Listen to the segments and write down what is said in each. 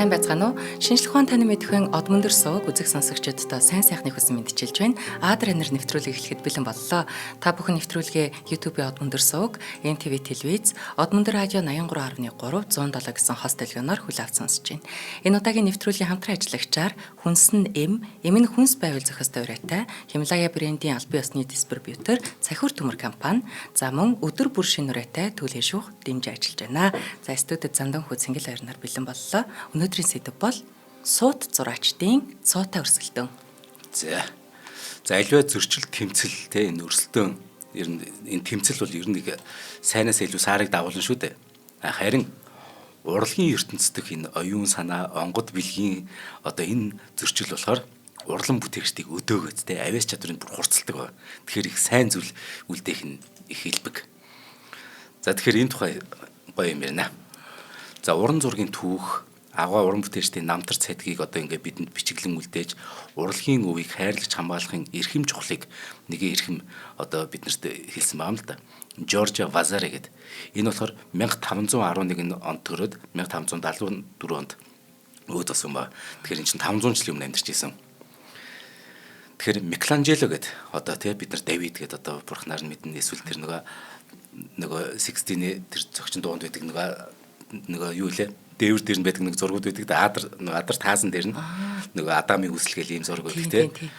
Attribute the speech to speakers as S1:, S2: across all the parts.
S1: Сайн байцгаана уу? Шинжлэх ухаан тань мэдхүйн од мөндөр сууг үзэг сонсогчдод сайн сайхны хүсэн мэдчилж байна. Адранер нэвтрүүлэг эхлэхэд бэлэн боллоо. Та бүхэн нэвтрүүлгээ YouTube-ийн од мөндөр сууг, NTV телевиз, од мөндөр радио 83.3 107 гэсэн хост дэлгэнээр хүлээ авч сонсож байна. Энэ удаагийн нэвтрүүлгийн хамтран ажиллагчаар Хүнс нь эм нь хүнс байвал зохистой урайтай, Хималая брендийн албан ёсны дистрибьютор, Цахиур төмөр компани, за мөн өдөр бүр шинэ урайтай Түлхэн шүүх дэмжиж ажиллаж байна. За студид Зандан хүү Цэнгэл баярнаар бэлэн боллоо. Өнөөдрийн сэдэв бол суут зураачдын цуутай өрсөлдөөн.
S2: За аливаа зөрчил тэмцэл те энэ өрсөлдөөн ер нь энэ тэмцэл бол ер нь нэг сайнаас илүү саарыг дагуулна шүү дээ. Харин урлагийн ертөнцийн энэ оюун санаа, онгод бэлгийн одоо энэ зөрчил болохоор урлан бүтээгчдийг өдөөгөөд те авиас чадварыг бүр хурцлдаг байна. Тэгэхээр их сайн зүйл үлдээх нь их хэлбэг. За тэгэхээр энэ тухай гоё юм ярина. За уран зургийн түүх агуу уран бүтээлчдийн намтар цадгийг одоо ингээд бидэнд бичиглэн үлдээж урлагийн өвийг хайрлаж хамгаалахын эрхэм чухлыг нэгэн эрхэм одоо биднэрт хэлсэн байгаа юм л да. Жоржо Вазари гэдэг. Энэ болохоор 1511 онд төрөөд 1574 онд өөд болсон ба. Тэгэхээр энэ чинь 500 жилийн өмнө амьдарч ирсэн. Тэгэхээр Микеланжело гэдэг одоо тий бид нар Давид гэдэг одоо бурхнаар нь мэднэ эсвэл тэр нөгөө 16-ны тэр зөгчөнд дуунд байдаг нөгөө юу лээ дээвэр дээр нь байдаг нэг зургууд байдаг да адар таасан дээр нь нөгөө Адамын үсэлгээл ийм зураг байдаг тий.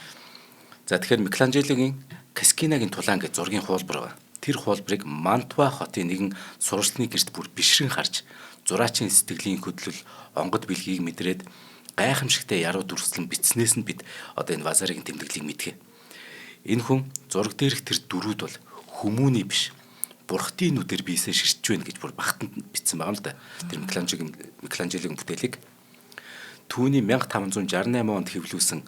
S2: За тэгэхээр Микеланжелогийн Каскинагийн тулаан гэж зургийн хуулбар байна. Тэр хуулбарыг Мантуа хотын нэгэн сурвалжны гэрт бүр бишрэн харж зураачийн сэтгэлийн хөдлөл онгод бэлгийг мэдрээд гайхамшигтай яруу дүрслэн бичснээс нь бид одоо энэ Вазаригийн тэмдэглэлийг мэдгээ. Энэ хүн зураг дээрх тэр дөрүүд бол хүмүүний биш бурхтын нүдээр биесээ ширч байна гэж бүр багтанд бичсэн байгаа юм л да. Тэр Микеланжелогийн бүтээлийг түүний 1568 онд хэвлүүлсэн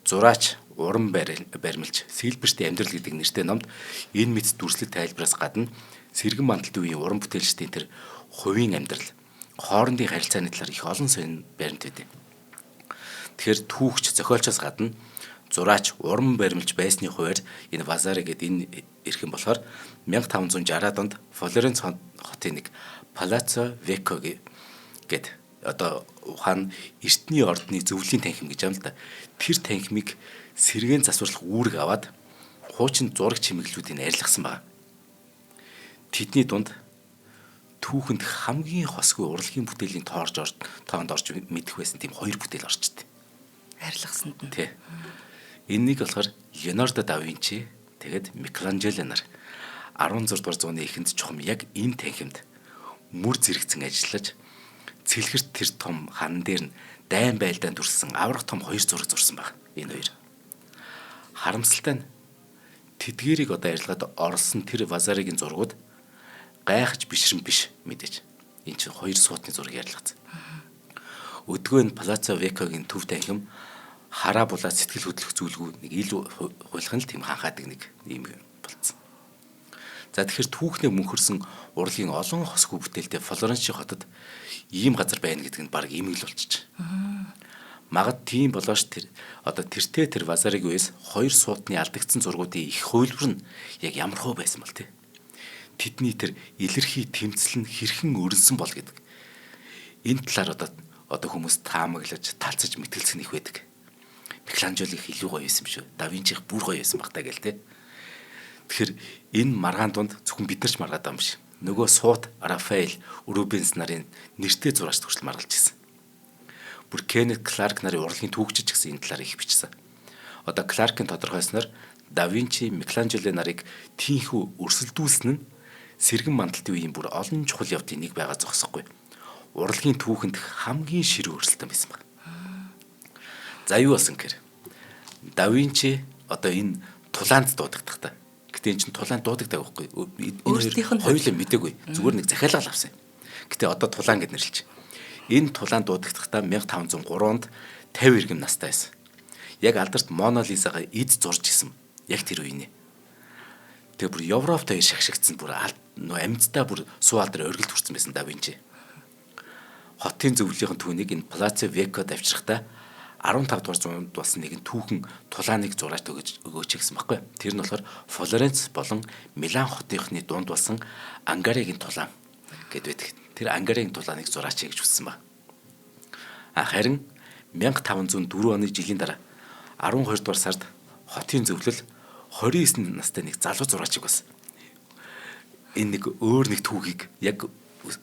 S2: зураач уран баримлж сэлбэрт амьдрал гэдэг нэртэй номд энэ мэт дүрслэл тайлбараас гадна сэргэн мандалт үеийн уран бүтээлчдийн тэр хувийн амьдрал хоорондын харилцааны талаар их олон сонин баримт өгдөө. Тэгэхээр түүхч зохиолчоос гадна зураач уран баримлж байсны хувьд энэ Вазари гэдэг энэ эрхэм болохоор 1560-аад онд Флоренц хотын нэг Палаццо Векко гэдэг одоо ухаан эртний ордны зөвлөлийн танхим гэж юм л да. Тэр танхимыг сэргээн засварлах үүрэг аваад хуучин зураг чимэглэлүүдийг арилгасан байна. Тэдний дунд түүхэнд хамгийн хосгүй урлагийн бүтээлийн тоонд орж мэдэх байсан тийм хоёр бүтээл орчтой.
S1: Арилгасанд нь.
S2: Тий. Энэнийг болохоор Леонардо да Винчи тэгээд Микеланжело нар 16 дугаар зууны эхэнд чухам яг энэ танхимд мөр зэрэгцэн ажиллаж цэлгэрт тэр том хан дээр нь дайн байлдаанд дүрсэн аврах том хоёр зураг зурсан баг. Энэ хоёр. Харамсалтай нь тэдгэрийг одоо арилгаад орлсон тэр Вазаригийн зургууд гайхаж бишрэн биш мэдээж. Энэ чинь хоёр суутны зураг арилгацсан. Өдгөө энэ Палаццо Веккогийн төв танхим хараа булаад сэтгэл хөдлөх зүйлгүй нэг илүү хуйлах нь л тийм ханхаадаг нэг юм болцсон. За тэгэхээр түүхнээ мөнхөрсөн урлагийн олон хосгүй бүтээлтэй Флоренц хотод ийм газар байна гэдэг нь баг имэл болчих. Магад тийм болооч тэр одоо тэртээ тэр Вазариг үес хоёр суутны алдагдсан зургуудын их хувилбар нь яг ямар хөө байсан бол тий. Тэдний тэр илэрхий тэмцэл нь хэрхэн өрнсөн бол гэдэг. Энэ талаар одоо хүмүүс таамаглаж талцаж мэтгэлцэх их байдаг. Микеланжело их илүү гоё байсан шүү. Да Винчи их бүр гоё байсан багтаа гээл те. Тэгэхээр энэ маргаан дунд зөвхөн бид нар ч маргаад байгаа юм биш. Нөгөө суут Рафаэл, Рубенс нарын нэртэй зураач төгсөл маргалж ирсэн. Бүр Кеннет Кларк нарын урлагийн түүхчид гэсэн энэ талаар их бичсэн. Одоо Кларкийн тодорхойлсноор Да Винчи, Микеланжело нарыг тийхүү өрсөлдүүлсэн нь сэргэн мандалтын үеийн бүр олон чухал явдлын нэг байгаа зогсохгүй. Урлагийн түүхэнд хамгийн ширүү өрсөлдөөн байсан баг. За юу болсон гэхээр Да Винчи одоо энэ тулаанд дуудагдах та. Гэтэ энэ чинь тулаанд дуудагдаг байхгүй. Энэ хоёулаа мэдээгүй. Зүгээр нэг захиалгал авсан. Гэтэ одоо тулаан гэд нэрлэж. Энэ тулаанд дуудагдахдаа 1503 онд 50 иргэм настай байсан. Яг алдарт Моно Лизагаа эд зурж исэн. Яг тэр үеийн. Тэгээ бүр Европтой шагшигдсан бүр нөө амьдтаа бүр суу алдар оргилд хүрсэн байсан Да Винчи. Хотын зөвлөлийн түүнийг энэ Палаццо Веккод авчрахтаа 15 дугаар зуунд болсон нэгэн түүхэн тулааныг зураач өгөөч гэсэн байхгүй. Тэр нь болохоор Флоренц болон Милан хотынхны дунд болсон Ангаригийн тулаан гэд байдаг. Тэр Ангаригийн тулааныг зураач гэж хүссэн ба. Харин 1504 оны жилийн дараа 12 дугаар сард хотын зөвлөл 29 настай нэг залуу зураачиг бас. Энэ нэг өөр нэг түүхийг яг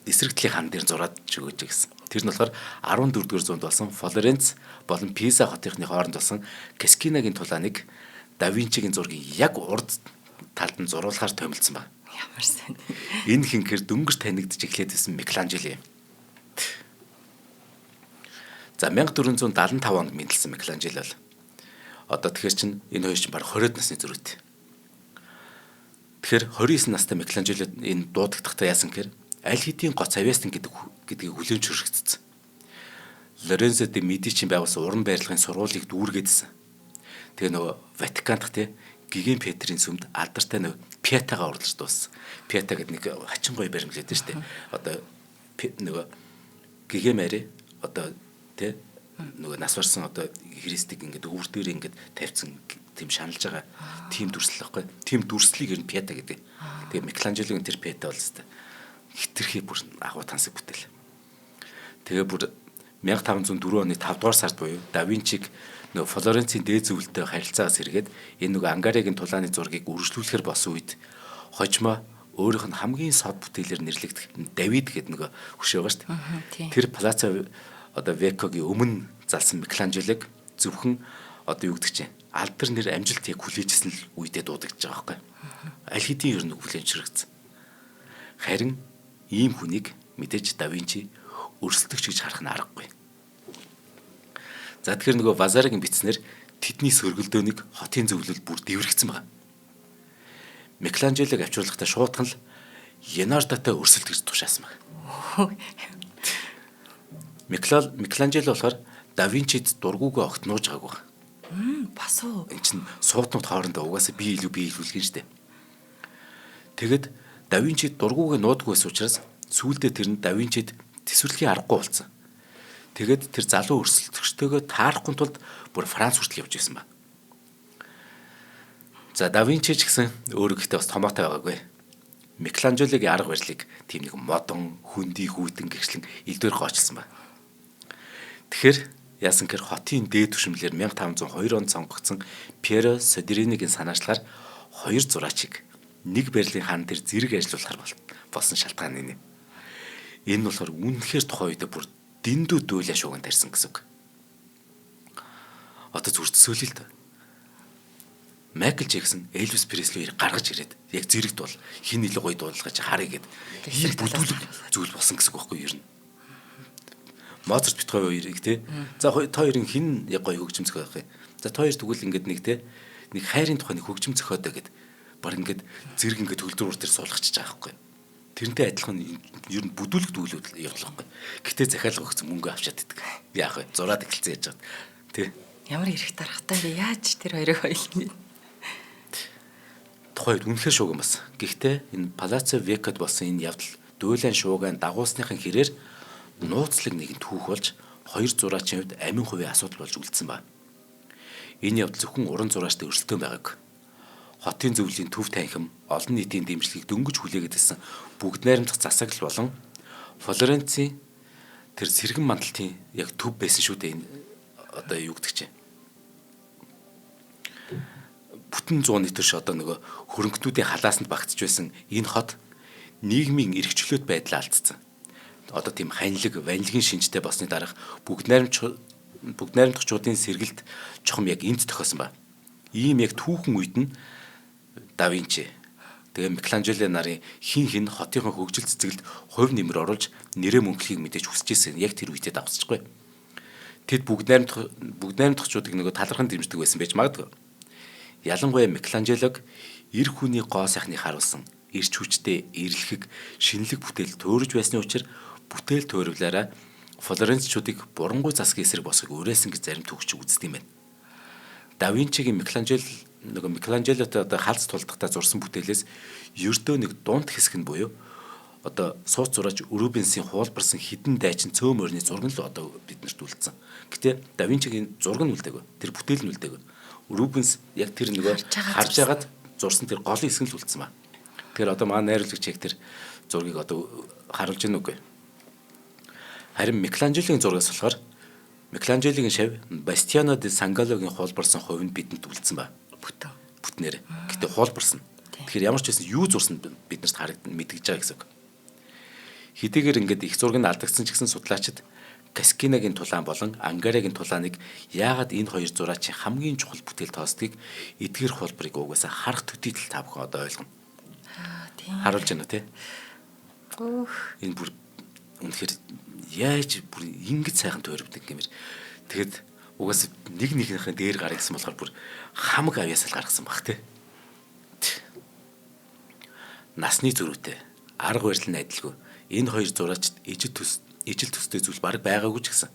S2: эсрэг талын хан дээр зураад өгөөж гэсэн. Тэр нь болохоор 14-р зуунд болсон Флоренц болон Пиза хотынхны хооронд болсон Каскинагийн тулааныг Да Винчигийн зургийг яг урд талд нь зуруулахаар томилсон ба.
S1: Ямар сайн.
S2: Энэ хинхээр дөнгөж танигдж эхлээд байсан Микеланжело юм. За 1475 онд мэдлсэн Микеланжело бол одоо тэгэхээр чинь энэ хоёр чинь баг 20-од насны зөрүүтэй. Тэгэхээр 29 настай Микеланжело энэ дуудагдахдаа яасан гэхээр аль хэдийн гоц авиастан гэдгийг хүлээн зөвшөөрөгдсөн. Лоренцо де Медичи байгуулсан уран барилгын сургуулийг дүүргээдсэн. Тэгээ нөгөө Ватикан дахь те Гиген Петрийн сүмд алдартай нөгөө Пиетагаа уралж дууссан. Пиета гэдэг нэг хачин гоё баримлаад шүү дээ. Одоо нөгөө Гиген Мари одоо те нөгөө нас барсан одоо Христийг ингээд өвөр дээр ингээд тавьсан тийм шаналж байгаа тийм дүрслэл байхгүй. Тийм дүрслийг ер нь Пиета гэдэг. Тэгээ Микеланжелогийн тэр Пиета бол хэвээр хитрхи бүр агуу тансаг бүтээл. Тэгээ бүр 1504 оны 5 дугаар сард буюу Да Винчиг нөгөө Флоренцийн дээд зөвлөлтөй харилцаагаас сэргээд энэ нөгөө Ангаригийн тулааны зургийг үргэлжлүүлэхээр болсон үед хожимо өөрийнх нь хамгийн сод бүтээлээр нэрлэгдэх Давид гэдэг нөгөө хөш байгаа шүү дээ. Тэр Плацо одоо Векогийн өмнө залсан Микеланжелог зөвхөн одоо юу гэдэг чинь алдар нэр амжилт яг хүлээжсэн л үедээ дуудагдж байгаа байхгүй. Аль хэдийн ер нь хүлээн зөвшөөрөгдсөн. Харин ийм хүнийг мэдээж Да Винчи өрсөлдөгч гэж харах нь аргагүй. За тэгэхээр нөгөө Вазаригийн бичснээр тэдний сөргөлдөөнийг хотын зөвлөл бүр дэврэгцэн байна. Микеланжелог авчруулахдаа шуудхан л Ленардотой өрсөлдөгч тушаасан байна. Микеланжело болохоор Да Винчид дургуугаа огт нууж байгаагүй.
S1: Бас уу.
S2: Энд чинь сууднууд хоорондоо угаасаа бие илүүлгэн штэ. Тэгэд Да Винчид дургуугаа нуудаггүйс учраас сүүлдээ тэр нь Да Винчид төсвөрлөхийн аргагүй болсон. Тэгэд тэр залуу өрсөлдөгчтэйгээ таарахгүй тулд бүр Франц хүртэл явж ирсэн ба. За Да Винчи ч гэсэн өөрөө гэхдээ бас томоотой байгаагүй. Микеланжелогийн арга барилыг тийм нэг модон, хөндөй хүйтэн гэгчлэн элдвэр гоочилсан ба. Тэгэхээр яасан гэхээр хотын дээд түвшинлэр 1502 онд сонгогдсон Пьеро Содеринигийн санаачлагаар хоёр зураачийг нэг барилгын хаан дээр зэрэг ажиллуулахар болсон шалтгаан энэ. Энэ нь болохоор үнэхээр тухайн үед бүр дэндүү дүүлээ шууган тарьсан гэсэн үг. Одоо зүрх төсөөлөл л дээ. Майкл Джексон Элвис Преслийг гаргаж ирээд яг зэрэгт бол хин илүү гоё дуулгаж харъя гэд ийм бүдүүлэг зүйл болсон гэсэн үг байхгүй юу ер нь. Моцарт бит хоёрыг те. За та хоёрын хин яг гоё хөгжим зохиох байх юм. За та хоёр тэгвэл ингээд нэг те нэг хайрын тухай нэг хөгжим зохиодоо гэд баг ингээд зэрэг ингээд хөлдрөөр төр суулгачихж байгаа байхгүй. Тэрнтэй адилхан ер нь бүдүүлэг дүүлүүд явуулах байхгүй. Гэтэ захиалга өгсөн мөнгө авчаад иддэг. Яах вэ? Зураад эхэлсэн яаж байгаа. Тэ.
S1: Ямар ирэх дарахтай бэ? Яаж тэр хоёрыг хоёулна?
S2: Тухайд үнэхээр шууган бас. Гэхдээ энэ Палаццо Веккод болсон энэ явдал дуйлан шуугаан дагуусныхын хэрээр нууцлаг нэгэн түүх болж хоёр зураачийн хувьд амин хувийн асуудал болж үлдсэн ба. Энэ явдал зөвхөн уран зураачтай өрсөлдөөн байгааг. Хотын зөвлөлийн төв танхим, олон нийтийн дэмжлэгийг дөнгөж хүлээгээд байсан бүгд найрамдах засаглал болон Флоренцийн тэр сэргэн мандалтын яг төв байсан шүү дээ. Энэ одоо юу гэдэг чинь. Бүтэн 100 нийтэрш одоо нөгөө хөрөнгөнүүдийн халаасанд багтж байсан энэ хот нийгмийн эрхчлөөт байдлаа алдсан. Одоо тийм ханилэг, ванилгийн шинжтэй болсны дараах бүгд найрамдагчдын сэргэлт чухам яг энд тохиосон ба. Ийм яг түүхэн үед нь Да Винчи тэгээ Микеланжело нарын хин хотынхоо хөгжил цэцгэлд хувь нэмэр оруулж нэрээ мөнгөлхийг мэдээж хүсэж ирсэн. Яг тэр үедээ давсчихгүй. Тэд бүгд найрамдагчдыг нөгөө талархан дэмждэг байсан байж магадгүй. Ялангуяа Микеланжелог эр хүний гоо сайхныг харуулсан эрч хүчтэй эрлэхэг шинэлэг бүтээл төөрж байсны учраас бүтээл төөрвлээрээ Флоренцчуудыг бурангуй засгийн эсрэг босхийг уриалсан гэж зарим төгсч үздэг юм байна. Да Винчигийн Микеланжелотой одоо халз тулдахдаа зурсан бүтээлээс ердөө нэг дунд хэсэг нь буюу одоо сууц зураач Рубенсийн хуулбарсан хідэн дайчин цөм өрний зураг нь л одоо биднэрт үлдсэн. Гэтэ Да Винчигийн зураг нь үлдээгүй. Тэр бүтээл нь үлдээгүй. Рубенс яг тэр нөгөө харж агаад зурсан тэр голын хэсэг нь л үлдсэн ба. Тэгэхээр одоо манай найруулагч яг тэр зургийг одоо харуулж гэнэ үгүй. Харин Микеланжелогийн зургаас болохоор Микеланжелогийн шав Бастиано де Сангалогийн хуулбарсан хувинд бидэнд үлдсэн ба. Бүтнээр. Гэтэ хуулбарсан. Тэгэхээр ямар ч байсан юу зурсан биднэрт харагдана мэдгэж байгаа гэсэн үг. Хэдийгээр ингээд их зураг нь алдагдсан ч гэсэн судлаачид Каскинагийн тулаан болон Ангарагийн тулааныг яагаад энэ хоёр зураачин хамгийн чухал бүтээл тоосдгийг эдгээр хуулбарыг угаасаа харах төдийдл та бүхэн одоо ойлгоно. Харуулж байна уу те? Энэ бүр үнэхээр яаж бүр ингэж сайхан тойрвдаг гэмээр. Тэгэд угаасаа нэг нэгнийхээ дээр гараа гэсэн болохоор бүр хамаг авьяасал гаргасан баг те. Насны зөрүүтэй, арга барил нь адилгүй. Энэ хоёр зураачд ижил төстэй зүйл баг байгаагүй ч гэсэн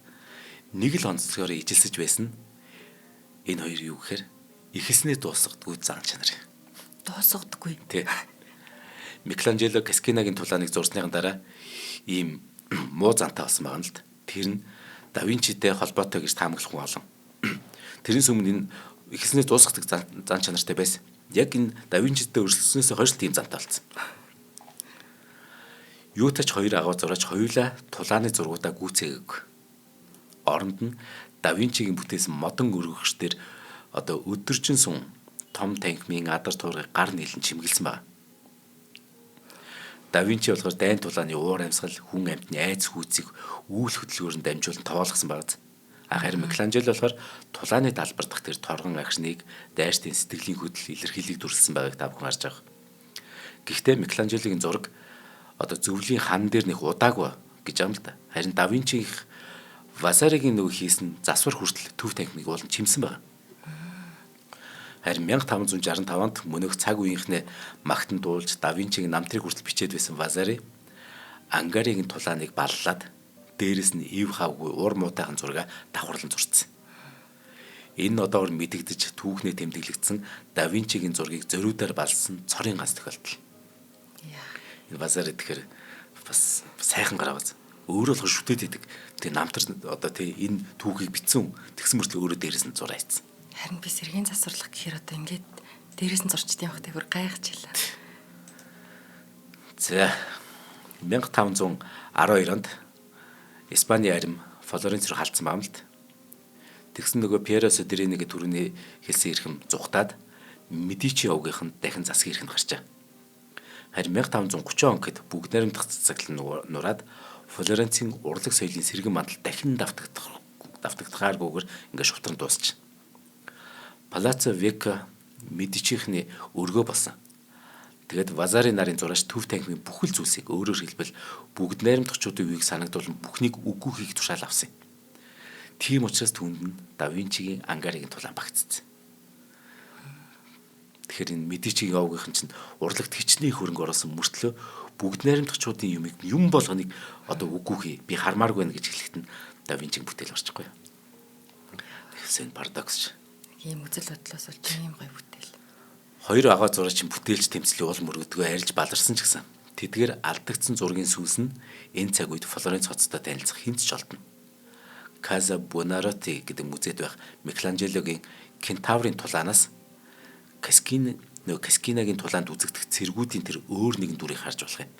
S2: нэг л онцлогоор ижилсэж байсан. Энэ хоёр юу гэхээр ихэснээ дуусгадгүй зан чанар.
S1: Дуусгадгүй.
S2: Тэ. Микеланжело Каскинагийн тулааныг зурсныхан дараа ийм муу зантай болсон байгаа нь л тэр нь Да Винчитэй холбоотой гэж таамаглах хүн олон. Тэрнээс өмнө энэ ихэснээ дуусгадаг зан чанартай байсан. Яг энэ Да Винчитэй өрсөлдснөөс хойш тийм зантай болсон. Юутач хоёр агуу зураач хоёулаа тулааны зургуудаа гүйцээгэв. Оронд нь Да Винчигийн бүтээсэн модон өргөгчдөр одоо өдөржин сун том танхимын адар туургыг гар нийлэн чимгэлсэн байна. Да Винчи болохоор дайн тулааны уур амьсгал, хүн амьтны айц хүүцийг үйл хөдөлгөөрөнд дамжуулан тоолгосон байна. Харин Микеланжело болохоор тулааны далбар дахь тэр торгон агшныг дайртын сэтгэлийн хөдөл илэрхийлэг дүрслсэн байгааг та бүхэн харж байгаа. Гэхдээ Микеланжелогийн зураг одоо зөвлөлийн хан дээр нэх удаагүй гэж юм л да. Харин Да Винчиг Вазаригийн нөгөө хийсэн засвар хүртэл төв танхимыг уулан чимсэн байна. Харин 1565 онд мөнөх цаг үеийнхнээ магтан дуулж Да Винчигийн намтрыг хүртэл бичээд байсан Вазари Ангаригийн тулааныг баллаад дээрэс нь ив хавгүй ур муутайхан зураг давхарлан зурцсан. Энэ одоогор мэдэгдэж түүхнээ тэмдэглэгдсэн Да Винчигийн зургийг зориудаар балсан цорын ганц тохиолдол. Энэ Вазари тэгэхээр бас сайхан гарааваз. Өөрөө л шүтээд идэг. Тэгээ намтар одоо тий энэ түүхийг бичсэн. Тэгсэн мөртлөө өөрөө дээрээс нь зураа хийсэн.
S1: Харин би сэргийн засварлах гэхээр одоо ингээд дээрээс нь зурчдیں۔ Явах тэгвэр гайхажлаа.
S2: За 1512 онд Испани арим Флоренц руу халдсан байна л д. Тэгсэн нөгөө Пьеро Содерини гэх түрүүний хэлсэн ирхэм зүхтаад Медичи овгийнх нь дахин засгийн ирэх нь гарчаа. Харин 1530 он гэд бүгд найрамдах цэцэглэн нураад Флоренцийн урлаг соёлын сэргэн мандал дахин давтагдахааргүйгээр ингээд шутран дуусч. Палаццо Векка Медичихний өргөө болсон. Тэгэд Вазари нарын зураач төв танхимын бүхэл зүйлсийг өөрөөр хэлбэл бүгд найрамдагчдын үеийг санагдуулан бүхнийг үгүй хийх тушаал авсан. Тийм учраас түүнд нь Да Винчигийн Ангаригийн тулаан багтцсан. Тэгэхээр энэ Медичигийн овгийнхан чинь урлагт хичнээн хөрөнгө оруулсан мөртлөө бүгд найрамдагчдын юмыг юм болгоныг одоо үгүй хий би хармааргүй байна гэж хэлэхэд нь Да Винчиг бүтээл орчихгүй. Тэгсэн парадокс.
S1: Ийм үзэл бодлоос болж ийм гоё бүтээл.
S2: Хоёр агаа зураачин бүтээлч тэмцлийн уул мөргөдгөө арилж баларсан ч гэсэн тэдгээр алдагдсан зургийн сүнс нь энэ цаг үед Флоренц хоттой танилцах хинт ч олдно. Каза Буонаротти гэдэг музейд байх Микеланжелогийн Кентаврын тулаанаас Каскинагийн тулаанд үзэгдэх цэргүүдийн тэр өөр нэгэн дүрийг харж болох юм.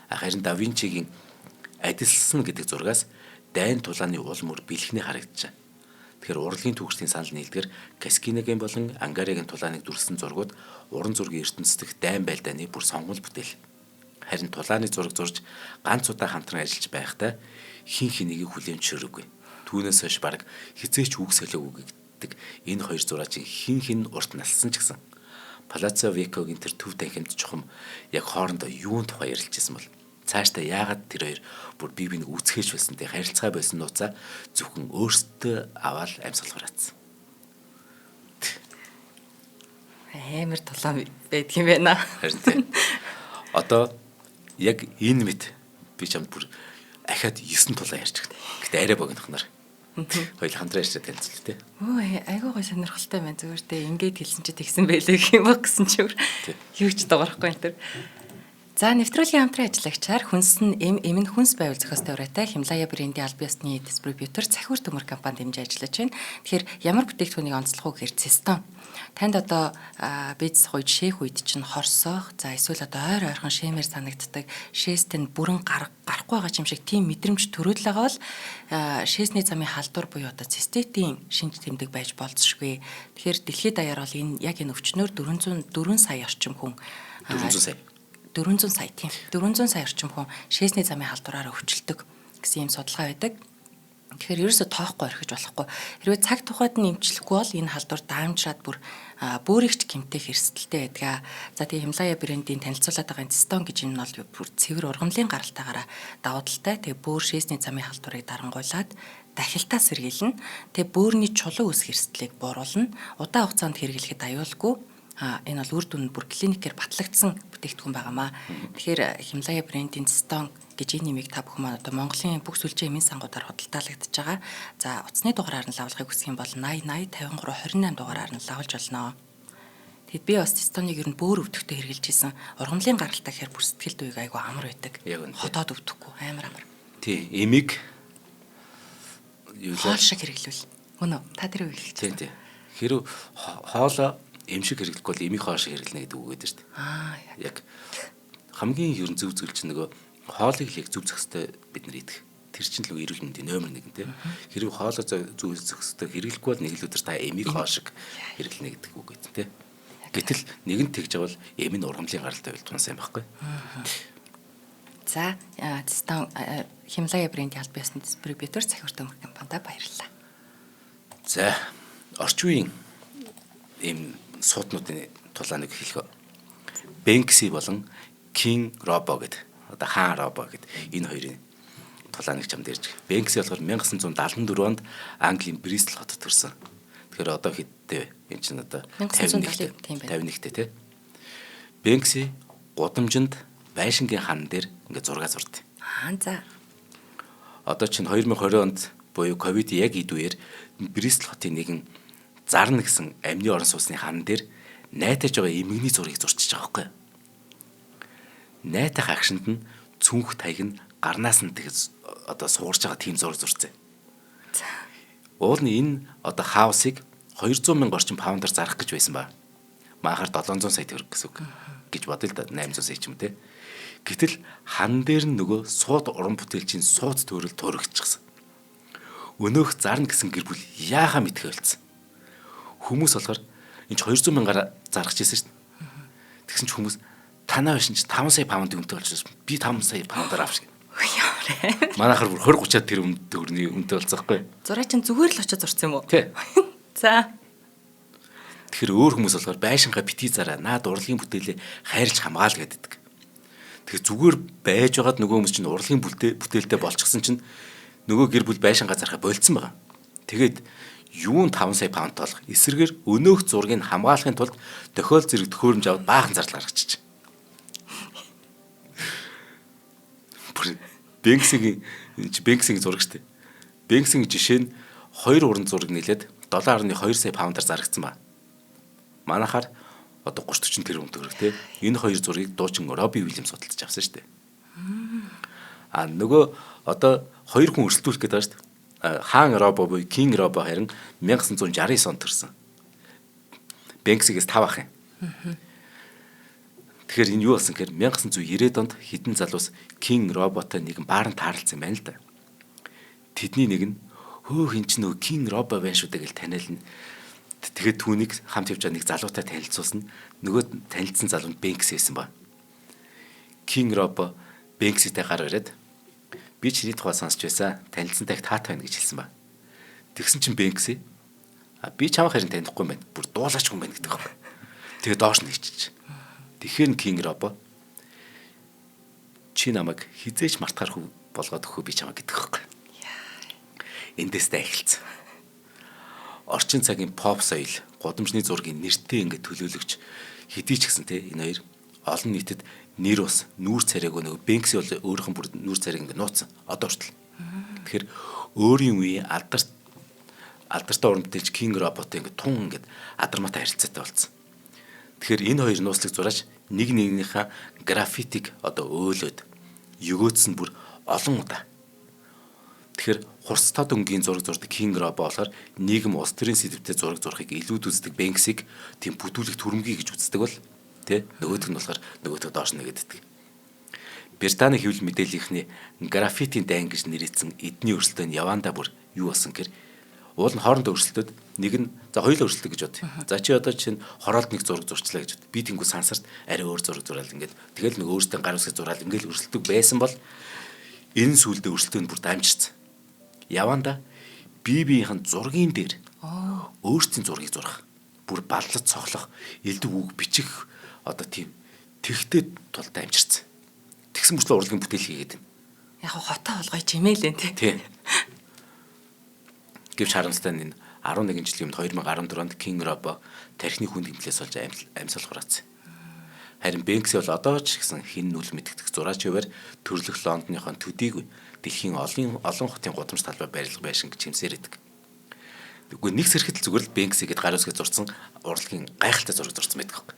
S2: Харин Да Винчигийн адилсан гэдэг зургаас дайн тулааны уул мөр бэлхнээ харагдчихэ. Тэгэхээр урлагийн түүхчдийн санал нийлдгээр Каскинагийн болон Ангаригийн тулааныг дүрслэн зургууд уран зургийн ертөнцийн дайн байлдааны бүр сонгол бүтээл. Харин тулааны зураг зурж ганц удаа хамтран ажиллаж байхдаа хин хэнийг хүлээн зөвшөөрөөгүй. Түүнээс хойш баг хизээч үг солиогүй гэдэг энэ хоёр зураачийн хин урт налсан ч гэсэн Палаццо Веккогийн тэр төв танхимд чухам яг хоорондоо юун тухай ярилцсан бол цаашдаа яагаад тэр хоёр бүр бие биенийг үүсгэж байсан тэг харилцаа байсан нууцаа зөвхөн өөрсдөө аваад амьсгалахаар атсан.
S1: Амар тулаан байдаг юм байна.
S2: Харин тийм. Одоо яг энэ мэд би чамд бүр ахаад 9 тулаан ярьж байгаа. Гэтэ арай богинох нар. Хоёул хамтран ярьж танилцлаа тий.
S1: Өө айгуу гой сонирхолтой байна. Зүгээр дээ ингээд хэлсэн чи тэгсэн байлээ гэх юм баг гэсэн чи юу ч дуурахгүй энэ төр. За нэвтрүүлгийн хамтран ажиллагчаар хүнс нь эм нь хүнс байвал зохиостой ураатай Химлая брендийн албан ёсны дистрибьютор Цахиур төмөр компани дэмжиж ажиллаж байна. Тэгэхээр ямар бүтээгдэхүүнийг онцлох уу гэхээр цистон. Танд одоо бизнес хойд шээх үед чинь хорсоох, за эсвэл одоо ойрхон шээмээр санагддаг, шээстэй нь бүрэн гарахгүй байгаа юм шиг тийм мэдрэмж төрөөл байгаа бол шээсний замын халдвар буюу одоо циститийн шинж тэмдэг байж болцсошгүй. Тэгэхээр дэлхийд даяар бол энэ яг энэ өвчнөөр 404 сая орчим хүн 400 сая тийм 400 сая орчим хүн шээсний замын халдвараараа өвчлөдөг гэсэн юм судалгаа байдаг. Тэгэхээр ерөөсө тоохгүй орхиж болохгүй. Хэрвээ цаг тухайд нь эмчлэхгүй бол энэ халдвар даамжраад бүрийгч гэмтэх эрсдэлтэй байдаг. За тийм Химлая брендийн танилцуулаад байгаа цистон гэж энэ бол бүр цэвэр ургамлын гаралтаагаараа давуу талтай. Тэгээ бөөр шээсний замын халдварыг дарангуйлаад дахилтаа сэргийлнэ. Тэгээ бөөрийн чулуу үсэх эрсдлийг бууруулна. Удаан хугацаанд хэрэглэхэд аюулгүй. Энэ бол үр дүн бүр клиникээр батлагдсан бүтээгдэхүүн байгаамаа. Тэгэхээр Химлая брендийн цистон гэж энэ нэмийг та бүхэн маань одоо Монголын бүх сүлжээ эмийн сангуудаар худалдаалагдж байгаа. За утасны дугаараар нь лавлахыг хүсэх юм бол 80 80 53 28 дугаараар нь лавлж болно. Тэгэд би бас цистоныг ер нь бөөр өвдөхтэй хэрэгжилж исэн. Ургамлын гаралтай гэхээр бүр сэтгэлд үеиг айгу амар байдаг. Хотоод өвдөхгүй амар.
S2: Тий, эмийг
S1: хоол шиг хэрэглүүл. Өнөө та тэр үеийг хэлж
S2: байна. Хэрв хоолоо эмшиг хэрэглэхгүй бол эмийг хоол шиг хэрэглэнэ гэдэг үг гэдэг шүү дээ. Яг хамгийн ерөн зөв зүйл чинь нөгөө хоолыг л яг зөв зохистой бид нар идэх. Тэр чинь л эрүүл мэндийн номер 1 тийм. Хэрвээ хоолоо зөв зохистой хэрэглэхгүй бол нэг л өдөр та эмийг хоол шиг хэрэглэнэ гэдэг үг гэдэг тийм. Гэтэл нэгэн тэгж авал эм нь ургамлын гаралтай байлтуун сайн байхгүй.
S1: За цистон Химлая брендийн албан ёсны дистрибьютор Цахиур төмөр компанид баярлалаа.
S2: За орчин үеийн эм сууднуудын тулааныг хэлэх. Бэнкси болон King Robo гэдэг. Одоо хаан Робо гэдэг энэ хоёрын тулааныг чамд ярьж. Бэнкси болохоор 1974 онд Английн Бристол хотод төрсөн. Тэгэхээр одоо хэдтэй вэ? Энд чинь одоо 51-тэй тий. Бэнкси гудамжинд байшингийн хан дээр ингээд зураг зурд.
S1: За.
S2: Одоо чинь 2020 онд буюу ковид яг идвээр Бристол хотын нэгэн Зарна гэсэн амьны орон сууцны хан дээр найтаж байгаа эмгэгний зургийг зурчихж байгаа байхгүй. Найтах агшинд нь цүнх таяг нь гарнаас нь тэгж одоо суурж байгаа тийм зураг зурцсан. Уул нь энэ одоо хаусыг 200 мянга орчим паундаар зарах гэж байсан ба. Маахаар 700 сая төгрөг гэсэн үг гэж бодъё л да 800 сая ч юм те. Гэтэл хан дээр нь нөгөө сууд уран бүтээлчийн сууд төрөл төрөгдчихсэн. Өнөөх Зарна гэсэн гэр бүл яахаа мэдхэ болцсон. Хүмүүс болохоор энэ 200 мянгаар заргаж ирсэн шүү дээ. Тэгсэн чинь хүмүүс танаа биш чинь 5 сая паунд үнэтэй болчихсон. Би 5 сая паундаар авчих. Манайхаар бүр 20 30-аад тэр төгрөний үнэтэй болцсон байхгүй.
S1: Зураг чинь зүгээр л очиж зурсан юм уу?
S2: Тий.
S1: За.
S2: Тэгэхээр өөр хүмүүс болохоор байшингаа битгий зараа наад урлагийн бүтээлээ хайрлж хамгаал гэдэг. Тэгэхээр зүгээр байж байгаад нөгөө хүмүүс чинь урлагийн бүтээлтэй болчихсон чинь нөгөө гэр бүл байшингаа зарахаа болцсон байгаа. Тэгээд юун 5 сая паунд толох эсрэгээр өнөөх зургийг хамгаалахын тулд тохиол зэрэг төхөөрөмж аваад баахан зардал гаргачих. Бэнксигийн зураг штэ. Бэнксигийн жишээ нь 2 уран зураг нийлээд 7.2 сая паундаар зарагдсан ба. Манайхаар одоо 30-40 тэрбум төгрөг те. Энэ хоёр зургийг дуучин Робби Уильямс судалж авсан штэ. Нөгөө одоо хоёр хүн өрсөлдүүлэх гэдэг байна штэ. Хаан Робо буюу King Робо харин 1969 онд төрсэн. Бэнксигээс 5 ах юм. Тэгэхээр энэ юу болсон гэхээр 1990-ад онд хэдэн залуус King Роботой нэгэн бааранд таарлцсан байна л да. Тэдний нэг нь хөөх эн чинь нөгөө King Робо байна шүү дээ гэж таниална. Тэгээд түүнийг хамт явж байгаа нэг залуутай танилцуулсан. Нөгөө танилцсан залуу нь Бэнкси байсан ба. King Робо Бэнкситэй гар бариад би чиний тухай сонсч байсан. Танилцсантай таатай байна гэж хэлсэн ба. Тэгсэн чинь Бэнкси би чамайг харин танихгүй юм байна. Бүр дуулаач хүн байна гэдэг байна. Тэгээ доош нь хичиж. Тэгэхээр King Робо чи намайг хизээч мартахаар хүү болгоод өгөхөө би чамайг гэдэг байхгүй. Эндээсээ эхэлсэн. Орчин цагийн pop соёл, гудамжны зургийн нэртэй ингээд төлөөлөгч хэдий ч гэсэн те энэ хоёр олон нийтэд нэр ус, нүүр царайг нөгөө Бэнкси бол өөрийнх нь бүр нүүр царайг ингээд нууцсан. Одоо хүртэл. Тэгэхээр өөрийн үеийн алдартай уран бүтээлч King Роботой ингээд тун ингээд адармаатай харилцаатай болсон. Тэгэхээр энэ хоёр нууцлаг зураач нэг нэгнийхээ граффитиг одоо өөлөөд өгөөдсөн бүр олон удаа. Тэгэхээр хурц тод өнгийн зураг зурдаг Кинг Робо болохоор нийгэм улс төрийн сэдвтэй зураг зурхыг илүүд үздэг Бэнксиг тийм бүтүүлэг түрэмгий гэж үздэг бол тэ нөгөөх нь болохоор нөгөөдөө доош нэгэддэг. Британий хэвлэл мэдээллийнхний граффитийн дайн гэж нэрийдсэн эдний өрсөлдөөн явандаа бүр юу болсон гэхээр уул нь хоорондоо өрсөлдөд нэг нь за хоёулаа өрсөлдөг гэж бод. За чи одоо чинь хороолт нэг зураг зурчлаа гэж бод. Би тэнгүү сансарт арай өөр зураг зураал ингээд тэгэл нэг өөртөө гар үсгээ зураал ингээд өрсөлдөг байсан бол энэ сүулдэ өрсөлдөөнд бүр дамжирсан. Явандаа биеийнхэн зургийн дээр өөрсдийн зургийг зурах, бүр баллаж цоглох, элдв үг бичих одоо тийм тэгтээ тул дамжирсан. Тэгсэн мөрчлөө урлагийн бүтээл хийгээд байна.
S1: Яг хотоо болгоё чимээлэн тий.
S2: Гэвч харамсалтай нь энэ 11 жилийн өмнө 2014 онд Кинг Робо тархины хүн гэмтлээс болж амьсгалах гарсан. Харин Бэнкси бол одоо ч гэсэн хин нүл мэддэг зураач хуваар төрлөх Лондоныхон төдийгүй дэлхийн олон хотын гудамж талбай барилга байшин гэж хэмсээр идэг. Тэгвэл нэг зэрэгт зүгээр л Бэнкси гэдээ гар үсгээ зурсан урлагийн гайхалтай зураг зурсан байдаг юм.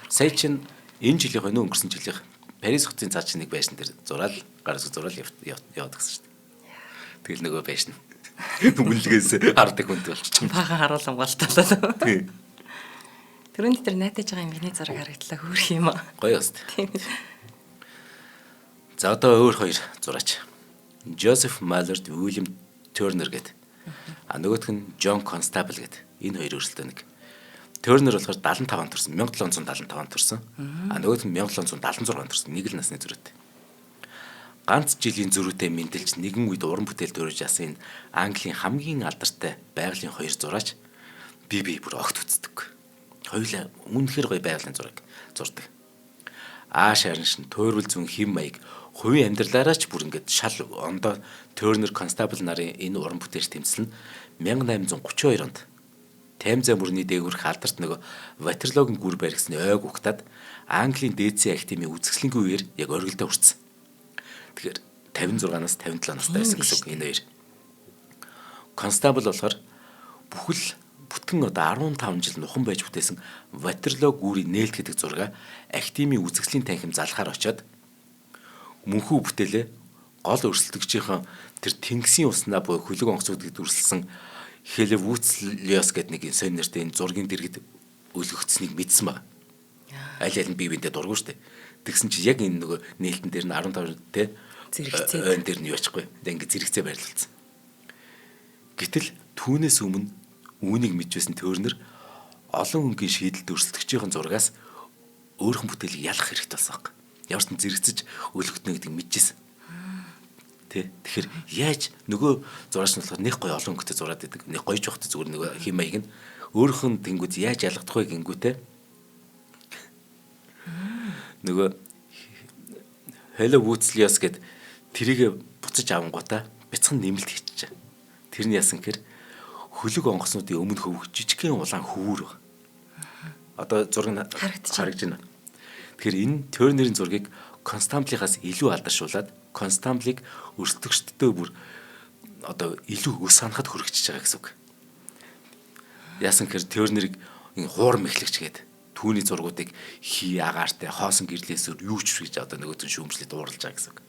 S2: Сая чинь энэ жилийн хойно өнгөрсөн жилийн Парис хотын цаад чинь нэг байшин дээр зураал гар үсгээ зураал яваад гэсэн шүү дээ. Тэгэл нөгөө байшин үнэлгээс хардаг хүнд болчих.
S1: Бага харуулсан болтолоо.
S2: Тий.
S1: Түрүүнд дээр найдаж байгаа юм миний зураг харагдлаа хөөх юм аа.
S2: Гоё өст. За одоо өөр хоёр зураач. Жозеф Маллард, Уильям Тернер гэдэг. Нөгөөх нь Джон Констабл гэдэг. Энэ хоёр өрсөлдөө нэг. Тернер болохоор 75 он төрсэн, 1775 он төрсэн. Нөгөөх нь 1776 төрсэн. Нэг л насны зүрхтэй. Ганц жилийн зөрүүтэй мэндэлж нэгэн үед уран бүтээл дөрөж ясан Английн хамгийн алдартай байгалийн хоёр зураач би бүр огт үздэг. Хоёулаа үнэхээр гоё байгалийн зураг зурдаг. Ааш харин туйрвал зүүн хэм маяг хувийн амьдралаараа ч бүр ингээд шал ондоо Тернер Констабл нарын энэ уран бүтээлч тэмцэл нь 1832 онд Темза мөрний дээгүүрх алдарт нөгөө Ватерлоогийн гүр баригсны ойг угтаад Английн дээдсийн академийн үзэсгэлэнгийн үеэр яг оргилдоо хүрсэн. Тэгэхээр 56-наас 57 настай байсан гэсэн үг энэ хоёр. Констабл болохоор бүтэн одоо 15 жил нухан байж бүтээсэн Ватерлоо гүүрийн нээлт гэдэг зураг академийн үзэсгэлэнгийн танхим залхаар очиод мөнхөө бүтээлээ гол өрсөлдөгчийн тэр тэнгисийн уснаа буюу хөлөг онгоц үдгэд үрсэлсэн Хелевуцлиос гэдэг нэг сонь нэртэй энэ зургийн дэргэд өлгөгдсөнийг мэдсэн баг. Аль аль нь бие биендээ дургуй штэ. Тэгсэн чи яг энэ нөгөө нээлтэн дээр нь 15 те
S1: Зэрэгцээ.
S2: ойн дээр нь юу ачихгүй. Ингээ зэрэгцээ байрлуулсан. Гэтэл түүнээс өмнө үүнийг мэдчихсэн Тернер олон өнгийн шийдэлд өрсөлдөгчийн зургаас өөрхөн бүтээлийг ялах хэрэгтэй болсон баг. Ямар ч зэрэгцэж өлгөгднө гэдгийг мэдчихсэн. Тэгэхээр яаж нөгөө зураач нь болохоор нэг гоё олон өнгөтэй зураад идэг. Нэг гоёж ухт зүгээр нөгөө хэм маяг нь өөрөх нь тэнгууд яаж ялгадах вэ гингүүтэй. Нөгөө Хелевуцлиос гэд тэрийг буцаж авангуудаа бяцхан нэмэлт хийчихэ. Тэр нь яасан гэхээр хөлөг онгоцнуудын өмнө хөвөх жижигхэн улаан хөвүүр. Одоо зураг нь харагдаж байна. Тэгэхээр энэ Тернерийн зургийг Констамблийнхаас илүү алдаршуулад Констамблийг өрсөлдөгчдөө бүр одоо илүү өс санахад хүрэгчиж байгаа гэсэн үг. Яасан гэхээр Тернерийг хуур мэхлэгч гээд түүний зургуудыг хий агаартай хоосон гэрлээсээр юу ч гэж одоо нөгөөтөн шүүмжлээд уурлаж байгаа гэсэн үг.